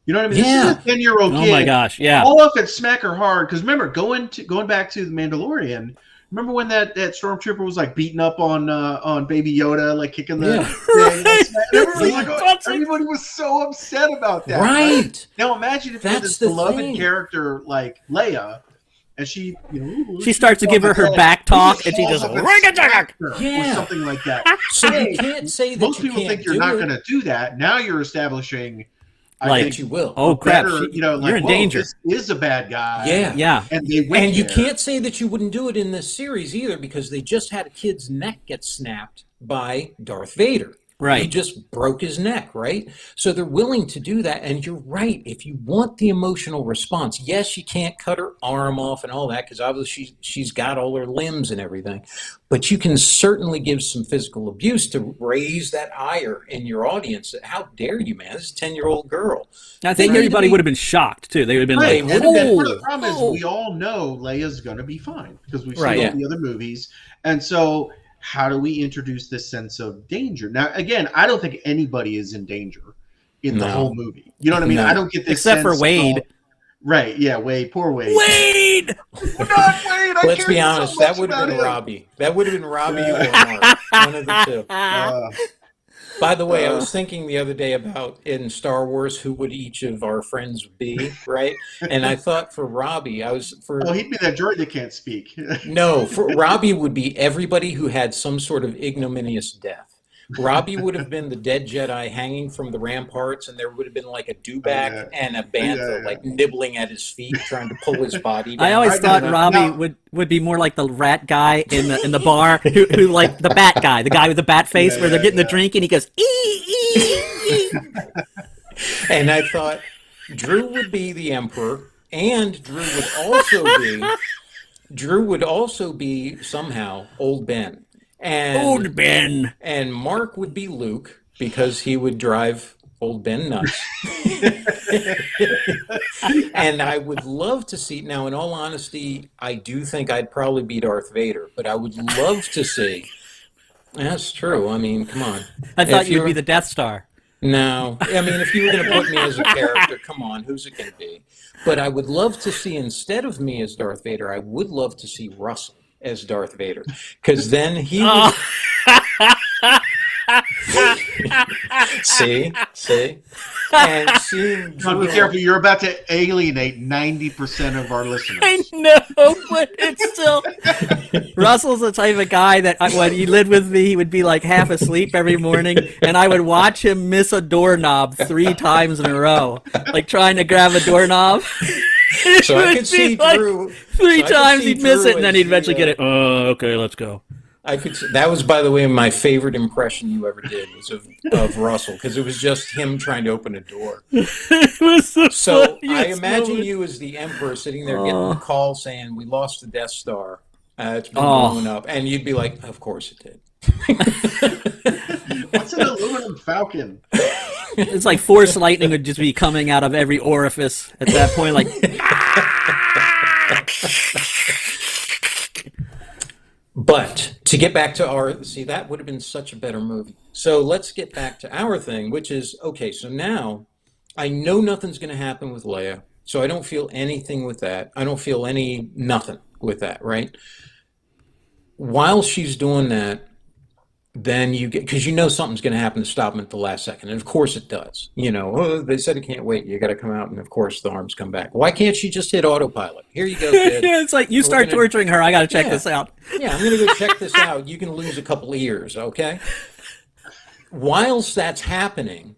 You know what I mean? Yeah. This is a 10-year-old kid. Oh my gosh, yeah. All up and smack her hard. Because remember, going back to the Mandalorian. Remember when that stormtrooper was like beating up on Baby Yoda, like kicking the thing? Everybody was so upset about that. Right. Now imagine if you had That's this the beloved thing. character like Leia, and she starts to give her back talk, and she just ring-a-jack! or Yeah. something like that. So Hey, you can't say that most you people can't think you're do not it. going to do that. Now you're establishing, I Like, think, You will. Oh crap! better, You're in danger. This is a bad guy. Yeah. Yeah. And they went And you there. can't say that you wouldn't do it in this series either, because they just had a kid's neck get snapped by Darth Vader. Right. He just broke his neck, right? So they're willing to do that. And you're right. If you want the emotional response, yes, you can't cut her arm off and all that, because obviously she's got all her limbs and everything. But you can certainly give some physical abuse to raise that ire in your audience. How dare you, man? This is a 10-year-old girl. I think They need everybody to be- would have been shocked too. They would have been Right. like, They would've been. But the problem is, oh. we all know Leia's going to be fine because we've seen Right. all Yeah. the other movies. And so, how do we introduce this sense of danger? Now, again, I don't think anybody is in danger in the No. whole movie. You know what I mean? No. I don't get this Except for sense Wade. Right? Yeah, Wade. Poor Wade. Wade! Not Wade. I Let's care be so honest, much that would have about been him. Robbie. That would have been Robbie or Mark. One of the two. By the way, I was thinking the other day about in Star Wars who would each of our friends be, right? And I thought for Robbie, Well, he'd be that droid that can't speak. No, for Robbie would be everybody who had some sort of ignominious death. Robbie would have been the dead Jedi hanging from the ramparts, and there would have been like a dewback and a bantha like nibbling at his feet, trying to pull his body down. I always thought no. Robbie Now- would be more like the rat guy in the bar, who like the bat guy, the guy with the bat face, where they're getting the drink and he goes ee. And I thought Drew would be the Emperor, and Drew would also be somehow Old Ben. And Old Ben. And Mark would be Luke, because he would drive Old Ben nuts. And I would love to see, now in all honesty, I do think I'd probably be Darth Vader, but I would love to see. That's true. I mean, come on. I thought If you'd you're- be the Death Star. No. I memean, if you were going to put me as a character, come on, who's it going to be? But I would love to see, instead of me as Darth Vader, I would love to see Russell as Darth Vader, because then he would... See, and seeing John, be Drew- careful. You're about to alienate 90% of our listeners. I know, but it's still. Russell's the type of guy that when he lived with me, he would be like half asleep every morning, and I would watch him miss a doorknob 3 times in a row, like trying to grab a doorknob. So I It could would see be like Drew 3 so I could times see he'd miss Drew it, and then as he'd eventually the, get it. Oh, okay, let's go. I could. That was, by the way, my favorite impression you ever did was of Russell, because it was just him trying to open a door. It was the So I funniest imagine moment. you as the Emperor sitting there getting the call saying, "We lost the Death Star. It's been Oh. blown up," and you'd be like, "Of course it did." What's an aluminum falcon? It's like Force lightning would just be coming out of every orifice at that point, like. But to get back to that would have been such a better movie. So let's get back to our thing, which is, okay, so now I know nothing's going to happen with Leia, so I don't feel anything with that. I don't feel nothing with that, right? While she's doing that, then you get, because you know something's going to happen to stop him at the last second, and of course it does. Oh, they said it can't wait. You got to come out, and of course the arms come back. Why can't she just hit autopilot? Here you go, kid. It's like, you start gonna- torturing her, I gotta check Yeah. this out. Yeah, I'm going to go check this out. You can lose a couple of ears, okay? Whilst that's happening,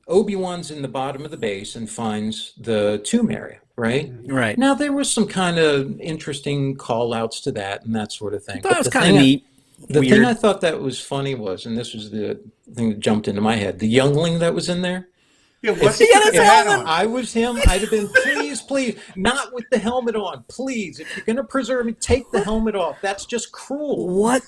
Obi-Wan's in the bottom of the base and finds the tomb area, right? Right. Now there was some kind of interesting call outs to that and that sort of thing. That But was kind of neat. the thing Weird. I thought that was funny was, and this was the thing that jumped into my head, the youngling that was in there. Yeah, what's If, He had his if helmet. I was him, I'd have been, please, not with the helmet on. Please, if you're going to preserve me, take the helmet off. That's just cruel. What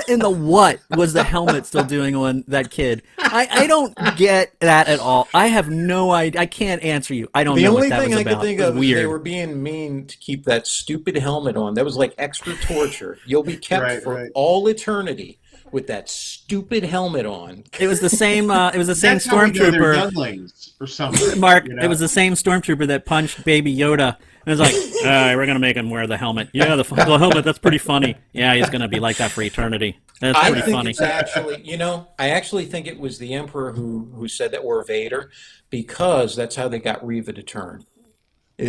in the what was the helmet still doing on that kid? I don't get that at all. I have no idea. I can't answer you. I don't The know only what that thing was I about. could think It was of is they weird. were being mean to keep that stupid helmet on. That was like extra torture. You'll be kept Right, for right. all eternity with that stupid helmet on. It was the same. It was the same That's how we know they're stormtrooper. younglings or something. Mark, you it know? was the same stormtrooper that punched Baby Yoda. And it's like, all right, we're gonna make him wear the helmet. Yeah, the helmet. That's pretty funny. Yeah, he's gonna be like that for eternity. That's I pretty think funny. it's actually, I actually think it was the Emperor who said that, or Vader, because that's how they got Reva to turn.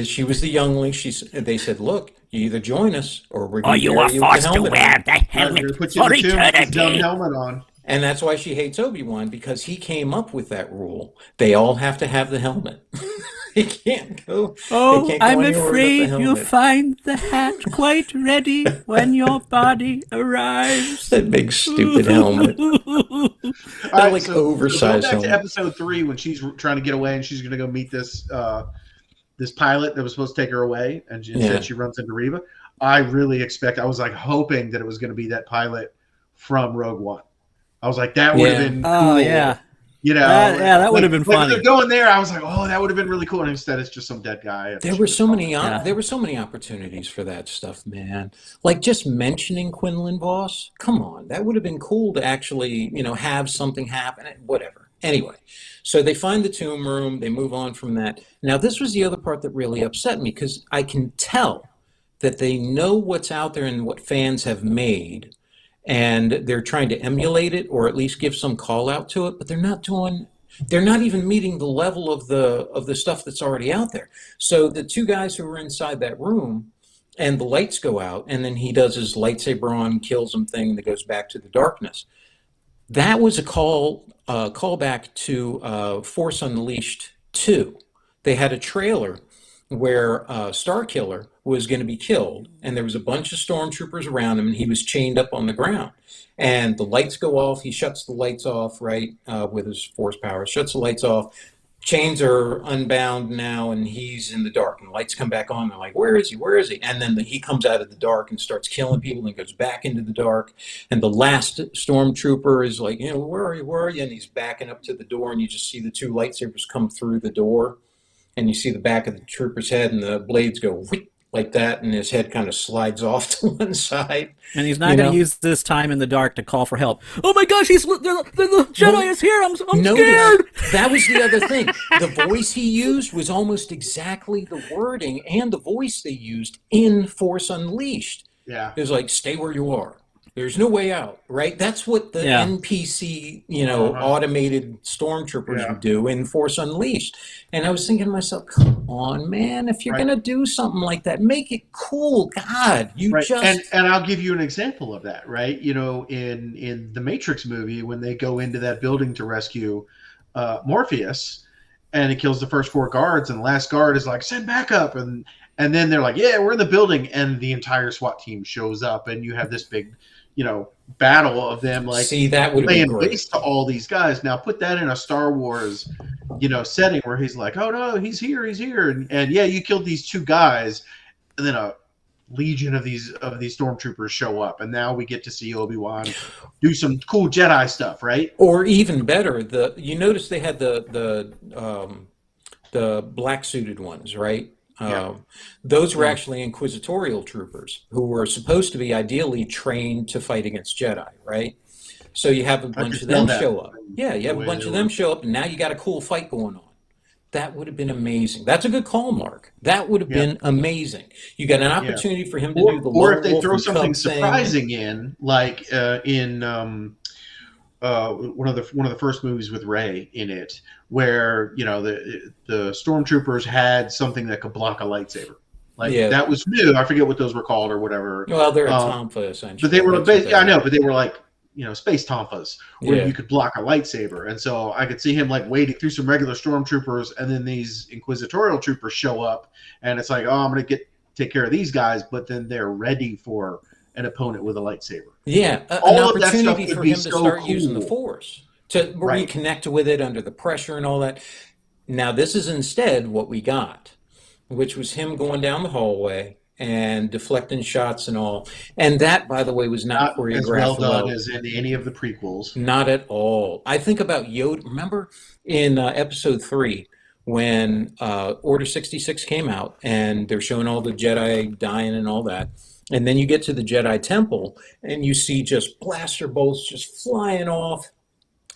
She was the youngling. They said, "Look, you either join us, or we're Or going to you bury are you with the forced to helmet on." wear the We're helmet gonna put you for in the tomb with this dumb eternity. helmet on. And that's why she hates Obi-Wan, because he came up with that rule. They all have to have the helmet. They can't go. They Oh, can't go I'm anywhere without the afraid you'll helmet. find the hat quite ready when your body arrives. That big stupid helmet. All That right, like so going oversized back to helmet. episode 3, when she's trying to get away and she's going to go meet this this pilot that was supposed to take her away, and Yeah. instead she runs into Reva. I was like hoping that it was going to be that pilot from Rogue One. I was like, that would have Yeah. been cool. Oh yeah, You know, that would have been like when funny. they're going there, I was like, oh, that would have been really cool. And instead, it's just some dead guy. There were so many. Yeah. There were so many opportunities for that stuff, man. Like just mentioning Quinlan Voss. Come on, that would have been cool to actually, have something happen. Whatever. Anyway, so they find the tomb room. They move on from that. Now, this was the other part that really upset me, because I can tell that they know what's out there and what fans have made, and they're trying to emulate it, or at least give some call out to it, but they're not even meeting the level of the stuff that's already out there. So the two guys who were inside that room, and the lights go out, and then he does his lightsaber on, kills him thing that goes back to the darkness. That was a callback to Force Unleashed 2. They had a trailer where Starkiller was going to be killed, and there was a bunch of stormtroopers around him, and he was chained up on the ground. And the lights go off. He shuts the lights off, right, with his force power. Shuts the lights off. Chains are unbound now, and he's in the dark. And the lights come back on. They're like, "Where is he? Where is he?" And then he comes out of the dark and starts killing people, and goes back into the dark. And the last stormtrooper is like, "Where are you? Where are you?" And he's backing up to the door, and you just see the two lightsabers come through the door. And you see the back of the trooper's head, and the blades go whoop, like that, and his head kind of slides off to one side. And he's not going to use this time in the dark to call for help. Oh my gosh, the Jedi is here. I'm scared. That was the other thing. The voice he used was almost exactly the wording and the voice they used in Force Unleashed. Yeah. It was like, "Stay where you are. There's no way out," right? That's what the NPC, automated stormtroopers would do in Force Unleashed. And I was thinking to myself, come on, man, if you're going to do something like that, make it cool. God, and I'll give you an example of that, right? In the Matrix movie, when they go into that building to rescue Morpheus, and it kills the first 4 guards, and the last guard is like, "Send backup," and then they're like, "Yeah, we're in the building," and the entire SWAT team shows up, and you have this big battle of them, like, see, that would have been laying great. waste to all these guys. Now put that in a Star Wars, setting where he's like, "Oh no, he's here, and yeah, you killed these 2 guys," and then a legion of these stormtroopers show up, and now we get to see Obi-Wan do some cool Jedi stuff, right? Or even better, you notice they had the black suited ones, right? Those were actually inquisitorial troopers who were supposed to be ideally trained to fight against Jedi, right? So you have a bunch of them show up. Yeah, you have a bunch of them show up, and now you got a cool fight going on. That would have been amazing. That's a good call, Mark. That would have been amazing. You got an opportunity for him to do the or if they Wolf throw and something Cub thing. surprising in, like in one of the first movies with Rey in it, where the stormtroopers had something that could block a lightsaber. That was new. I forget what those were called or whatever. Well, they're a Tonfa essentially. But they were, I know, but they were like, space tompas where you could block a lightsaber. And so I could see him like wading through some regular stormtroopers, and then these inquisitorial troopers show up, and it's like, oh, I'm going to take care of these guys, but then they're ready for an opponent with a lightsaber. Yeah, an opportunity for him to start using the Force, to reconnect with it under the pressure and all that. Now, this is instead what we got, which was him going down the hallway and deflecting shots and all. And that, by the way, was not choreographed as well done as in any of the prequels. Not at all. I think about Yoda. Remember in episode 3 when Order 66 came out and they're showing all the Jedi dying and all that. And then you get to the Jedi Temple and you see just blaster bolts just flying off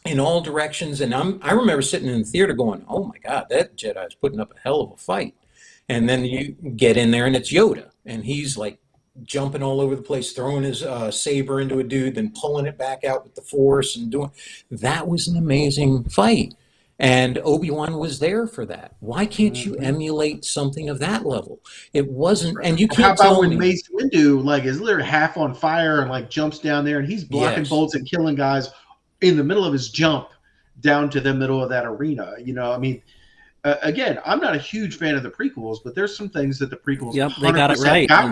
in all directions. And I remember sitting in the theater going, oh my God, that Jedi is putting up a hell of a fight. And then you get in there and it's Yoda. And he's like jumping all over the place, throwing his saber into a dude, then pulling it back out with the Force and doing. That was an amazing fight. And Obi-Wan was there for that. Why can't you emulate something of that level? It wasn't, and you can't How about tell when me. Mace Windu like is literally half on fire and like jumps down there and he's blocking bolts and killing guys in the middle of his jump down to the middle of that arena. I mean, again, I'm not a huge fan of the prequels, but there's some things that the prequels they got it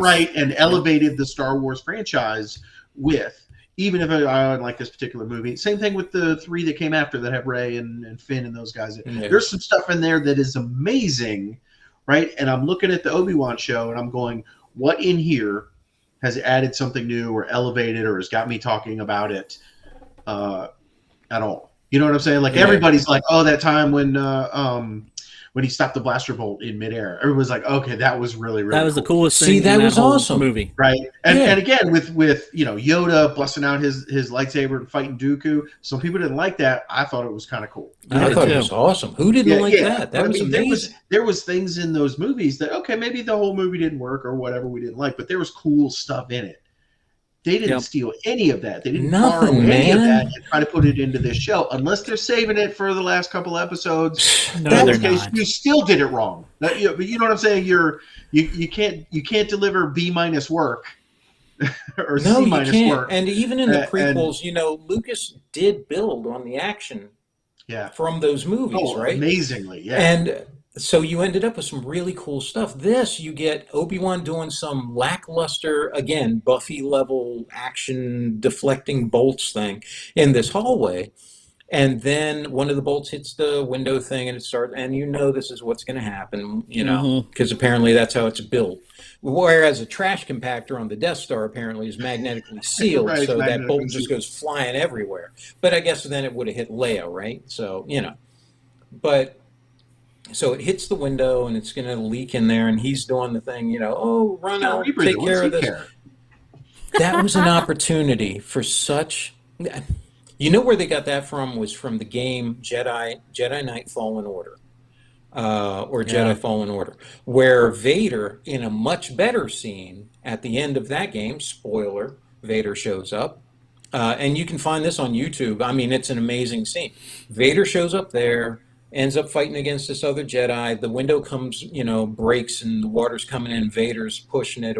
right. And elevated the Star Wars franchise with, even if I don't like this particular movie. Same thing with the 3 that came after that have Rey and Finn and those guys. Yeah. There's some stuff in there that is amazing, right? And I'm looking at the Obi-Wan show and I'm going, what in here has added something new or elevated or has got me talking about it at all? You know what I'm saying? Like everybody's like, oh, that time when he stopped the blaster bolt in midair, everyone's like, okay, that was really, really that was cool. the coolest thing. See, that was whole awesome movie, right? And again, with Yoda busting out his lightsaber and fighting Dooku, some people didn't like that. I thought it was kind of cool. I thought it was awesome. Who didn't like that? That was amazing. There was things in those movies that, okay, maybe the whole movie didn't work or whatever we didn't like, but there was cool stuff in it. They didn't steal any of that. They didn't borrow any of that and try to put it into this show, unless they're saving it for the last couple episodes. No, in they're which case, not. you still did it wrong. But you know what I'm saying? You can't deliver B- work or No, C- you can't. work. And even in the prequels, Lucas did build on the action from those movies, right? Amazingly, yeah. And so you ended up with some really cool stuff. This, you get Obi-Wan doing some lackluster, again, Buffy level action deflecting bolts thing in this hallway. And then one of the bolts hits the window thing and it starts, and this is what's going to happen, because apparently that's how it's built. Whereas a trash compactor on the Death Star apparently is magnetically sealed, Right, so that magnetically bolt just goes flying everywhere. But I guess then it would have hit Leia, right? So, but so it hits the window and it's going to leak in there, and he's doing the thing, run out, take care of this. That was an opportunity for such. Where they got that from was from the game Jedi Knight Fallen Order, or Jedi Fallen Order, where Vader, in a much better scene at the end of that game, spoiler, Vader shows up. And you can find this on YouTube. I mean, it's an amazing scene. Vader shows up there, ends up fighting against this other Jedi. The window comes, breaks, and the water's coming in. Vader's pushing it,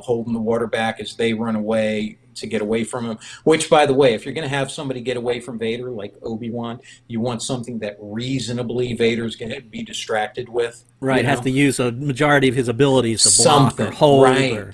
holding the water back as they run away to get away from him. Which, by the way, if you're going to have somebody get away from Vader, like Obi-Wan, you want something that reasonably Vader's going to be distracted with. Right, have to use a majority of his abilities to block or hold. Right.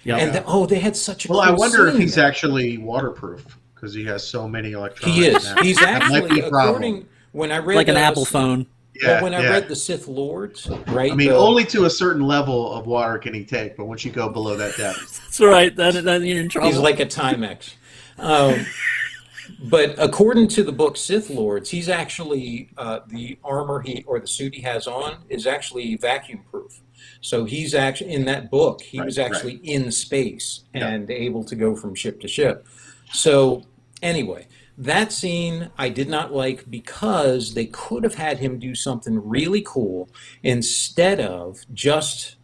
And they had such a cool I wonder if scene he's there. actually waterproof because he has so many electronics. He is. Now. He's actually, according when I read like an Apple phone. Yeah, when I read the Sith Lords, right? I mean, only to a certain level of water can he take, but once you go below that depth, that's right. Then you're in trouble. He's like a Timex. But according to the book Sith Lords, he's actually the armor the suit he has on is actually vacuum proof. So he's actually in that book. He was actually in space and able to go from ship to ship. So anyway. That scene I did not like because they could have had him do something really cool instead of just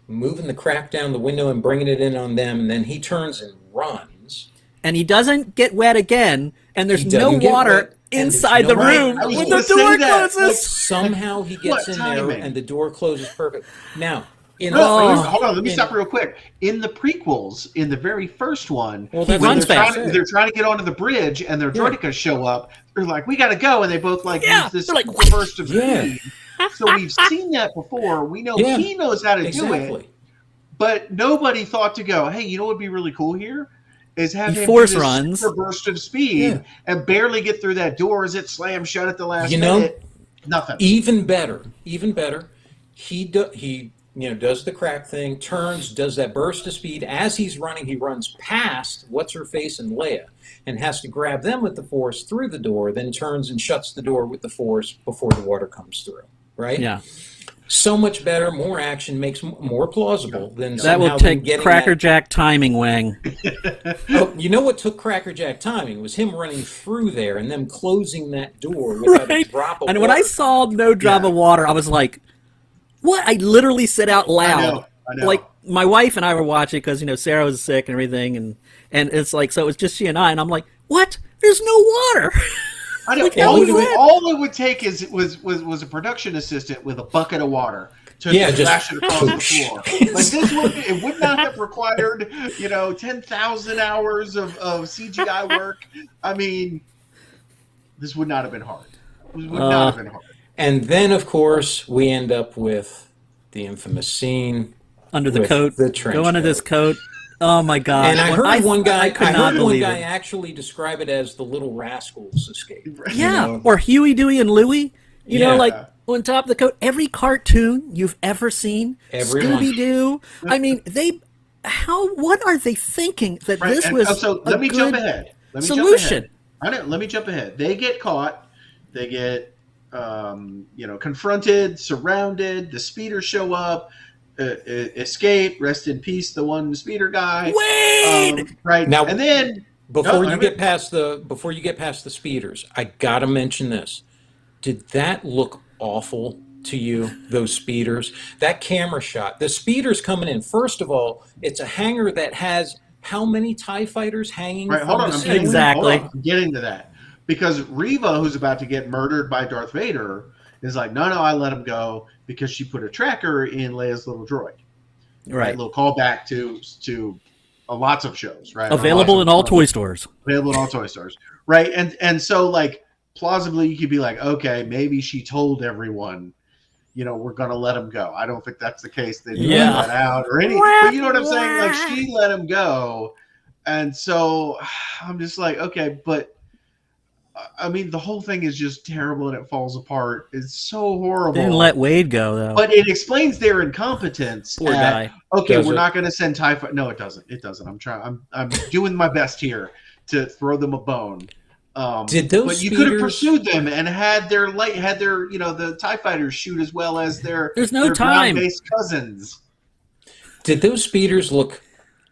moving the crap down the window and bringing it in on them, and then he turns and runs. And he doesn't get wet again, and there's no water inside the room when the door closes. Somehow he gets in there and the door closes perfect. Now, In No, the, hold on. Let me in- stop real quick. In the prequels, in the very first one, Well, He that's runs what I'm fast. saying. they're trying to get onto the bridge, and their droidicas show up. They're like, "We got to go," and they both like Yeah, use this they're like, super burst of Yeah. speed. So we've seen that before. We know Yeah, he knows how to do exactly. it, but nobody thought to go, "Hey, you know what would be really cool here? Is have He him force do this runs. super burst of speed Yeah. and barely get through that door as it slams shut at the last You know, minute." Nothing. Even better. He does the crack thing, turns, does that burst of speed. As he's running, he runs past what's her face and Leia, and has to grab them with the Force through the door. Then turns and shuts the door with the Force before the water comes through. Right? Yeah. So much better, more action, makes more plausible than That somehow will them take getting Cracker that. Jack timing, Wang. Oh, you know what took Cracker Jack timing was him running through there and them closing that door without a Right? drop of And water. when I saw no drop Yeah. of water, I was like, what? I literally said out loud. I know. Like, my wife and I were watching because, Sarah was sick and everything. And it's like, so it was just she and I. And I'm like, what? There's no water. I know. Like, all, how it is would, that? all it would take was a production assistant with a bucket of water to Yeah, just- splash it across the floor. Like it would not have required 10,000 hours of CGI work. I mean, this would not have been hard. It would not have been hard. And then, of course, we end up with the infamous scene Under the with coat. the trench Go under coat. this coat. Oh, my God. And I heard one guy. I could not believe it. actually describe it as the Little Rascals escape. Yeah, know? or Huey, Dewey, and Louie. Yeah. Like on top of the coat. Every cartoon you've ever seen, Everyone. Scooby Doo. I mean, what are they thinking that Right, this and was so a let me jump good ahead. solution? I know. Let me jump ahead. They get caught. They get confronted, surrounded. The speeders show up. Escape. Rest in peace, the one speeder guy. Wade! Right Now- and then Before No, you I get past the speeders, I gotta mention this. Did that look awful to you? Those speeders, that camera shot, the speeders coming in. First of all, it's a hangar that has how many TIE fighters hanging right, from hold on. the I'm ceiling? Exactly. I'm getting to that because Reva, who's about to get murdered by Darth Vader, is like, no, I let him go because she put a tracker in Leia's little droid. Right. Little callback to lots of shows, right? Available in all Lots of- toy stores. Available in all toy stores, right? And so like plausibly you could be like, okay, maybe she told everyone, we're gonna let him go. I don't think that's the case. They didn't Yeah. let out or anything. But you know what I'm saying? Like she let him go, and so I'm just like, okay, but I mean, the whole thing is just terrible and it falls apart. It's so horrible. Didn't let Wade go though. But it explains their incompetence. Poor at, guy. Okay, Does we're it? not going to send TIE Fighter. No, it doesn't. It doesn't. I'm trying. I'm doing my best here to throw them a bone. Did those But you could have speeders- pursued them and had their the TIE fighters shoot as well as their There's no their time. ground-based cousins. Did those speeders look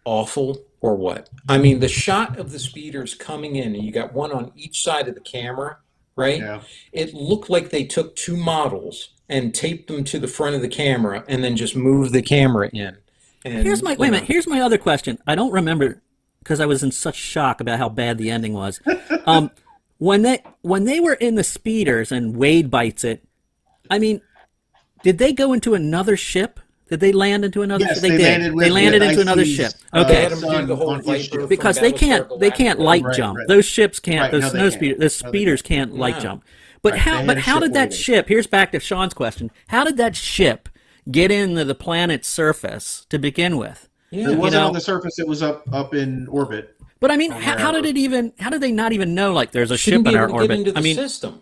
awful or what? I mean, the shot of the speeders coming in, and you got one on each side of the camera, right? Yeah. It looked like they took two models and taped them to the front of the camera and then just moved the camera in. And, Here's my wait a minute. Here's my other question. I don't remember because I was in such shock about how bad the ending was. When they were in the speeders and Wade bites it, I mean, did they go into another ship? Did they land into another Yes, ship? they They landed did. with They landed the into another ICs, ship. They Okay. had them do the whole on each Viper ship. Because from they Battlestar can't Galactica. light Right, jump. right. Those ships can't. Right, Those no, they snow can't. speeders. The No, they speeders can't light No. jump. But Right, they how? had But a how ship did that waiting. ship? Here's back to Sean's question. How did that ship get into the planet's surface to begin with? Yeah. It wasn't know- on the surface. It was up in orbit. But I mean, how did it even? How did they not even know like there's a Shouldn't ship be in our able to get orbit? into the I mean, system.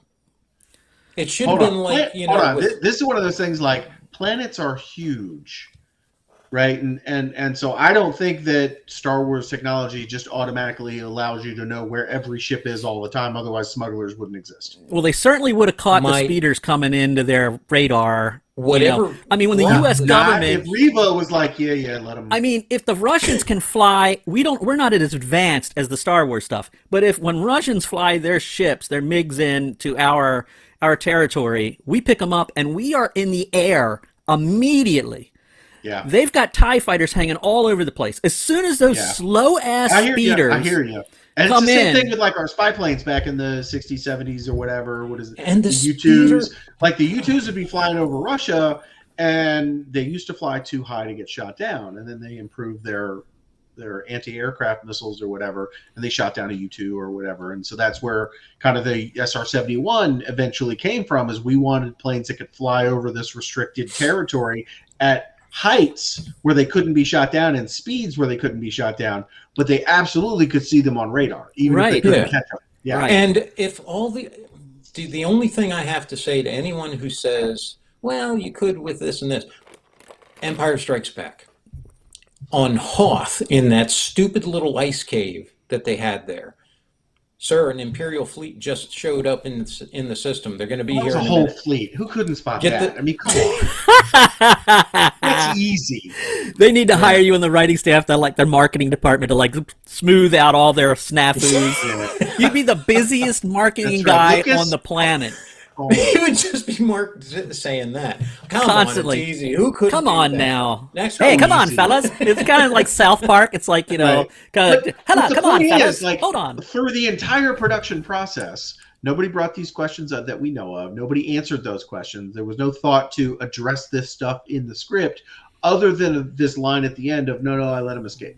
It should have Hold been on. like, Hold on. with- This is one of those things like planets are huge, right? And so I don't think that Star Wars technology just automatically allows you to know where every ship is all the time. Otherwise, smugglers wouldn't exist. well, they certainly would have caught the My- speeders coming into their radar. Whatever- I mean, when the Well, U.S. Not government. if Reva was like, yeah, let them. I mean, if the Russians can fly, we're not as advanced as the Star Wars stuff. But when Russians fly their ships, their MiGs into our territory, we pick them up and we are in the air immediately. yeah. They've got TIE fighters hanging all over the place. As soon as those Yeah. slow ass I hear speeders, you. I hear you. And it's come the same in. thing with like our spy planes back in the 60s, 70s, or whatever. What is it? And the U2s. speeder- Like the U2s would be flying over Russia, and they used to fly too high to get shot down, and then they improved their anti-aircraft missiles or whatever, and they shot down a U-2 or whatever. And so that's where kind of the SR-71 eventually came from, is we wanted planes that could fly over this restricted territory at heights where they couldn't be shot down and speeds where they couldn't be shot down, but they absolutely could see them on radar, even if they couldn't catch them. Yeah. Right. And if all the only thing I have to say to anyone who says, well, you could with this and this, Empire Strikes Back. On Hoth, in that stupid little ice cave that they had there, sir, an Imperial fleet just showed up in the system. They're going to be here. There's a whole fleet. Who couldn't spot that? I mean, come on. That's easy. They need to hire you in the writing staff, their marketing department, to like smooth out all their snafus. You'd be the busiest marketing guy on the planet. He would just be Mark saying that constantly. On, it's easy. Who could? Come on now. Hey, come on, fellas. It's kind of like South Park. It's like, hello, come on, fellas. Hold on. Through the entire production process, nobody brought these questions up that we know of. Nobody answered those questions. There was no thought to address this stuff in the script, other than this line at the end of "No, I let him escape."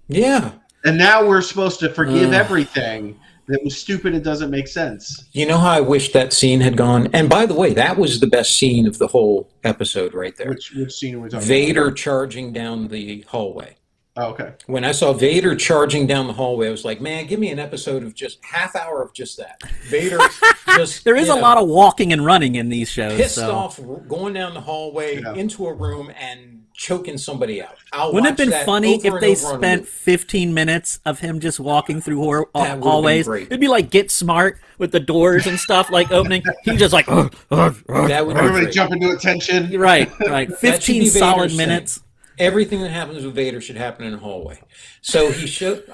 Yeah. And now we're supposed to forgive everything that was stupid and doesn't make sense. You know how I wish that scene had gone? And by the way, that was the best scene of the whole episode right there. Which scene are we talking Vader about? charging down the hallway. Oh, okay. When I saw Vader charging down the hallway, I was like, man, give me an episode of just half hour of just that. Vader just... There is a lot of walking and running in these shows. Pissed off, going down the hallway into a room and choking somebody out. Wouldn't it have been funny if they spent 15 minutes of him just walking through hallways? It'd be like Get Smart with the doors and stuff like opening. He just like, that would everybody jump into attention. Right. 15 solid minutes. Everything that happens with Vader should happen in a hallway. So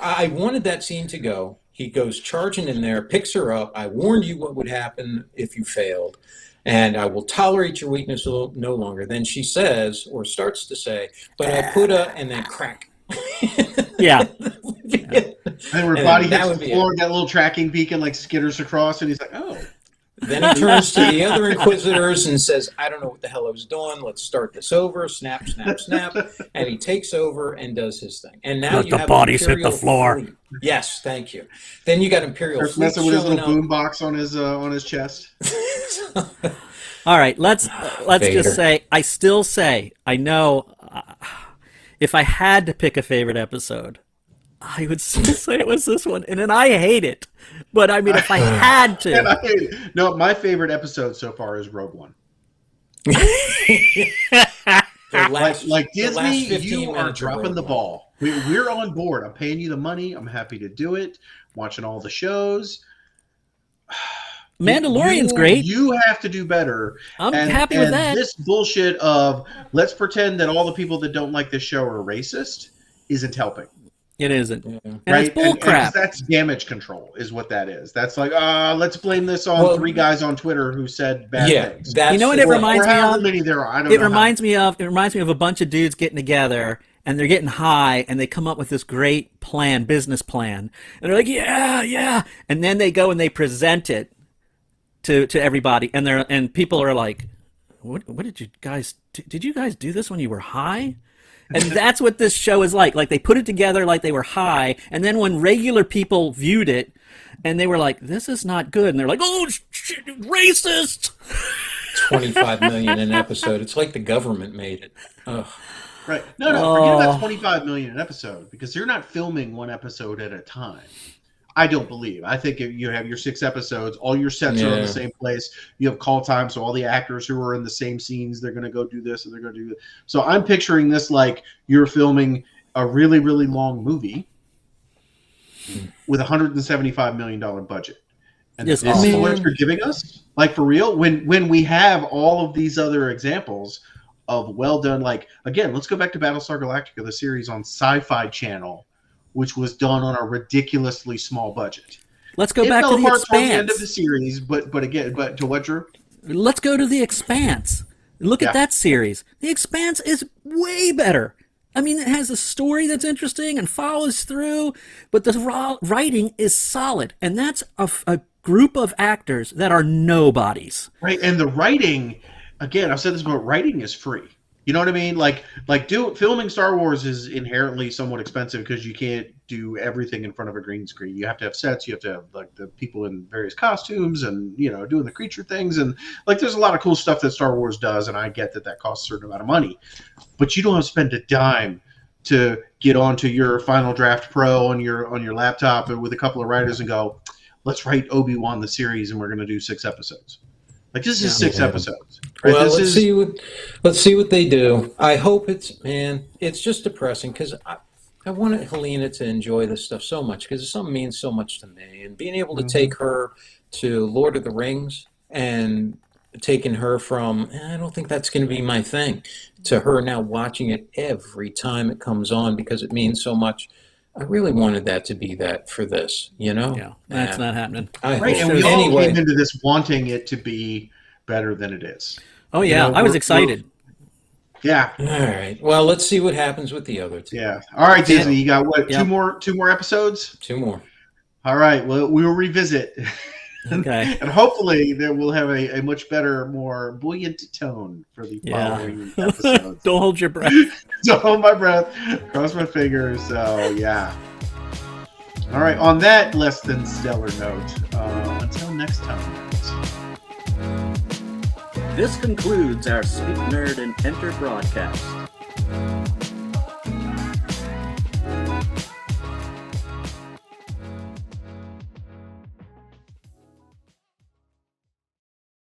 I wanted that scene to go. He goes charging in there, picks her up. I warned you what would happen if you failed, and I will tolerate your weakness no longer. Then she says, or starts to say, but I put a, and then crack. Yeah. And her body hits the floor, that little tracking beacon like skitters across, and he's like, oh. Then he turns to the other Inquisitors and says, I don't know what the hell I was doing. Let's start this over. Snap, snap, snap. And he takes over and does his thing. And now you have the bodies hit the floor. Fleet. Yes, thank you. Then you got Imperial fleet messing with his little boom box on his chest. All right, let's just say, I still say, I know if I had to pick a favorite episode, I would still say it was this one, and then I hate it. But I mean, if I had to, and I hate it. No, my favorite episode so far is Rogue One. like Disney, you are dropping the ball. We're on board. I'm paying you the money. I'm happy to do it. Watching all the shows. Mandalorian's great. You have to do better. I'm happy with that. This bullshit of let's pretend that all the people that don't like this show are racist isn't helping. It isn't. And right? it's bullcrap. And that's damage control is what that is. That's like, let's blame this on three guys on Twitter who said bad things. You know what it reminds me of? Many there are. It reminds me of a bunch of dudes getting together and they're getting high and they come up with this great plan, business plan. And they're like, yeah. And then they go and they present it to everybody and people are like, what did you guys do this when you were high? And that's what this show is like. Like, they put it together like they were high, and then when regular people viewed it, and they were like, this is not good, and they're like, oh, shit, racist! 25 million an episode. It's like the government made it. Ugh. Right. No, forget about 25 million an episode, because you're not filming one episode at a time. I don't believe. I think if you have your 6 episodes, all your sets are in the same place. You have call time, so all the actors who are in the same scenes, they're going to go do this and they're going to do that. So I'm picturing this like you're filming a really, really long movie with a $175 million budget. And this is what you're giving us? Like, for real? When we have all of these other examples of well done, like, again, let's go back to Battlestar Galactica, the series on Sci-Fi Channel, which was done on a ridiculously small budget. Let's go back to The Expanse. The end of the series, but to what, Drew? Let's go to The Expanse. Look at that series. The Expanse is way better. I mean, it has a story that's interesting and follows through, but the writing is solid, and that's a group of actors that are nobodies. Right, and the writing, again, I've said this about writing is free. You know what I mean? Filming Star Wars is inherently somewhat expensive because you can't do everything in front of a green screen. You have to have sets. You have to have like the people in various costumes and doing the creature things, and like there's a lot of cool stuff that Star Wars does. And I get that costs a certain amount of money, but you don't have to spend a dime to get onto your Final Draft Pro on your laptop and with a couple of writers and go, let's write Obi-Wan the series and we're going to do 6 episodes. Like this is 6 episodes. Right? Well, let's see what they do. I hope it's just depressing because I wanted Helena to enjoy this stuff so much because something means so much to me, and being able to take her to Lord of the Rings and taking her from I don't think that's going to be my thing to her now watching it every time it comes on because it means so much. I really wanted that to be that for this, Yeah, that's not happening. Right, and we all came into this wanting it to be better than it is. Oh yeah, I was excited. Yeah. All right. Well, let's see what happens with the other two. Yeah. All right, Disney. You got what? Yep. Two more episodes. 2 more. All right. Well, we will revisit. Okay. And hopefully, that we'll have a much better, more buoyant tone for the following episodes. Don't hold your breath. Don't hold my breath. Cross my fingers. So yeah. All right. On that less than stellar note, until next time. This concludes our Speak Nerd and Enter broadcast.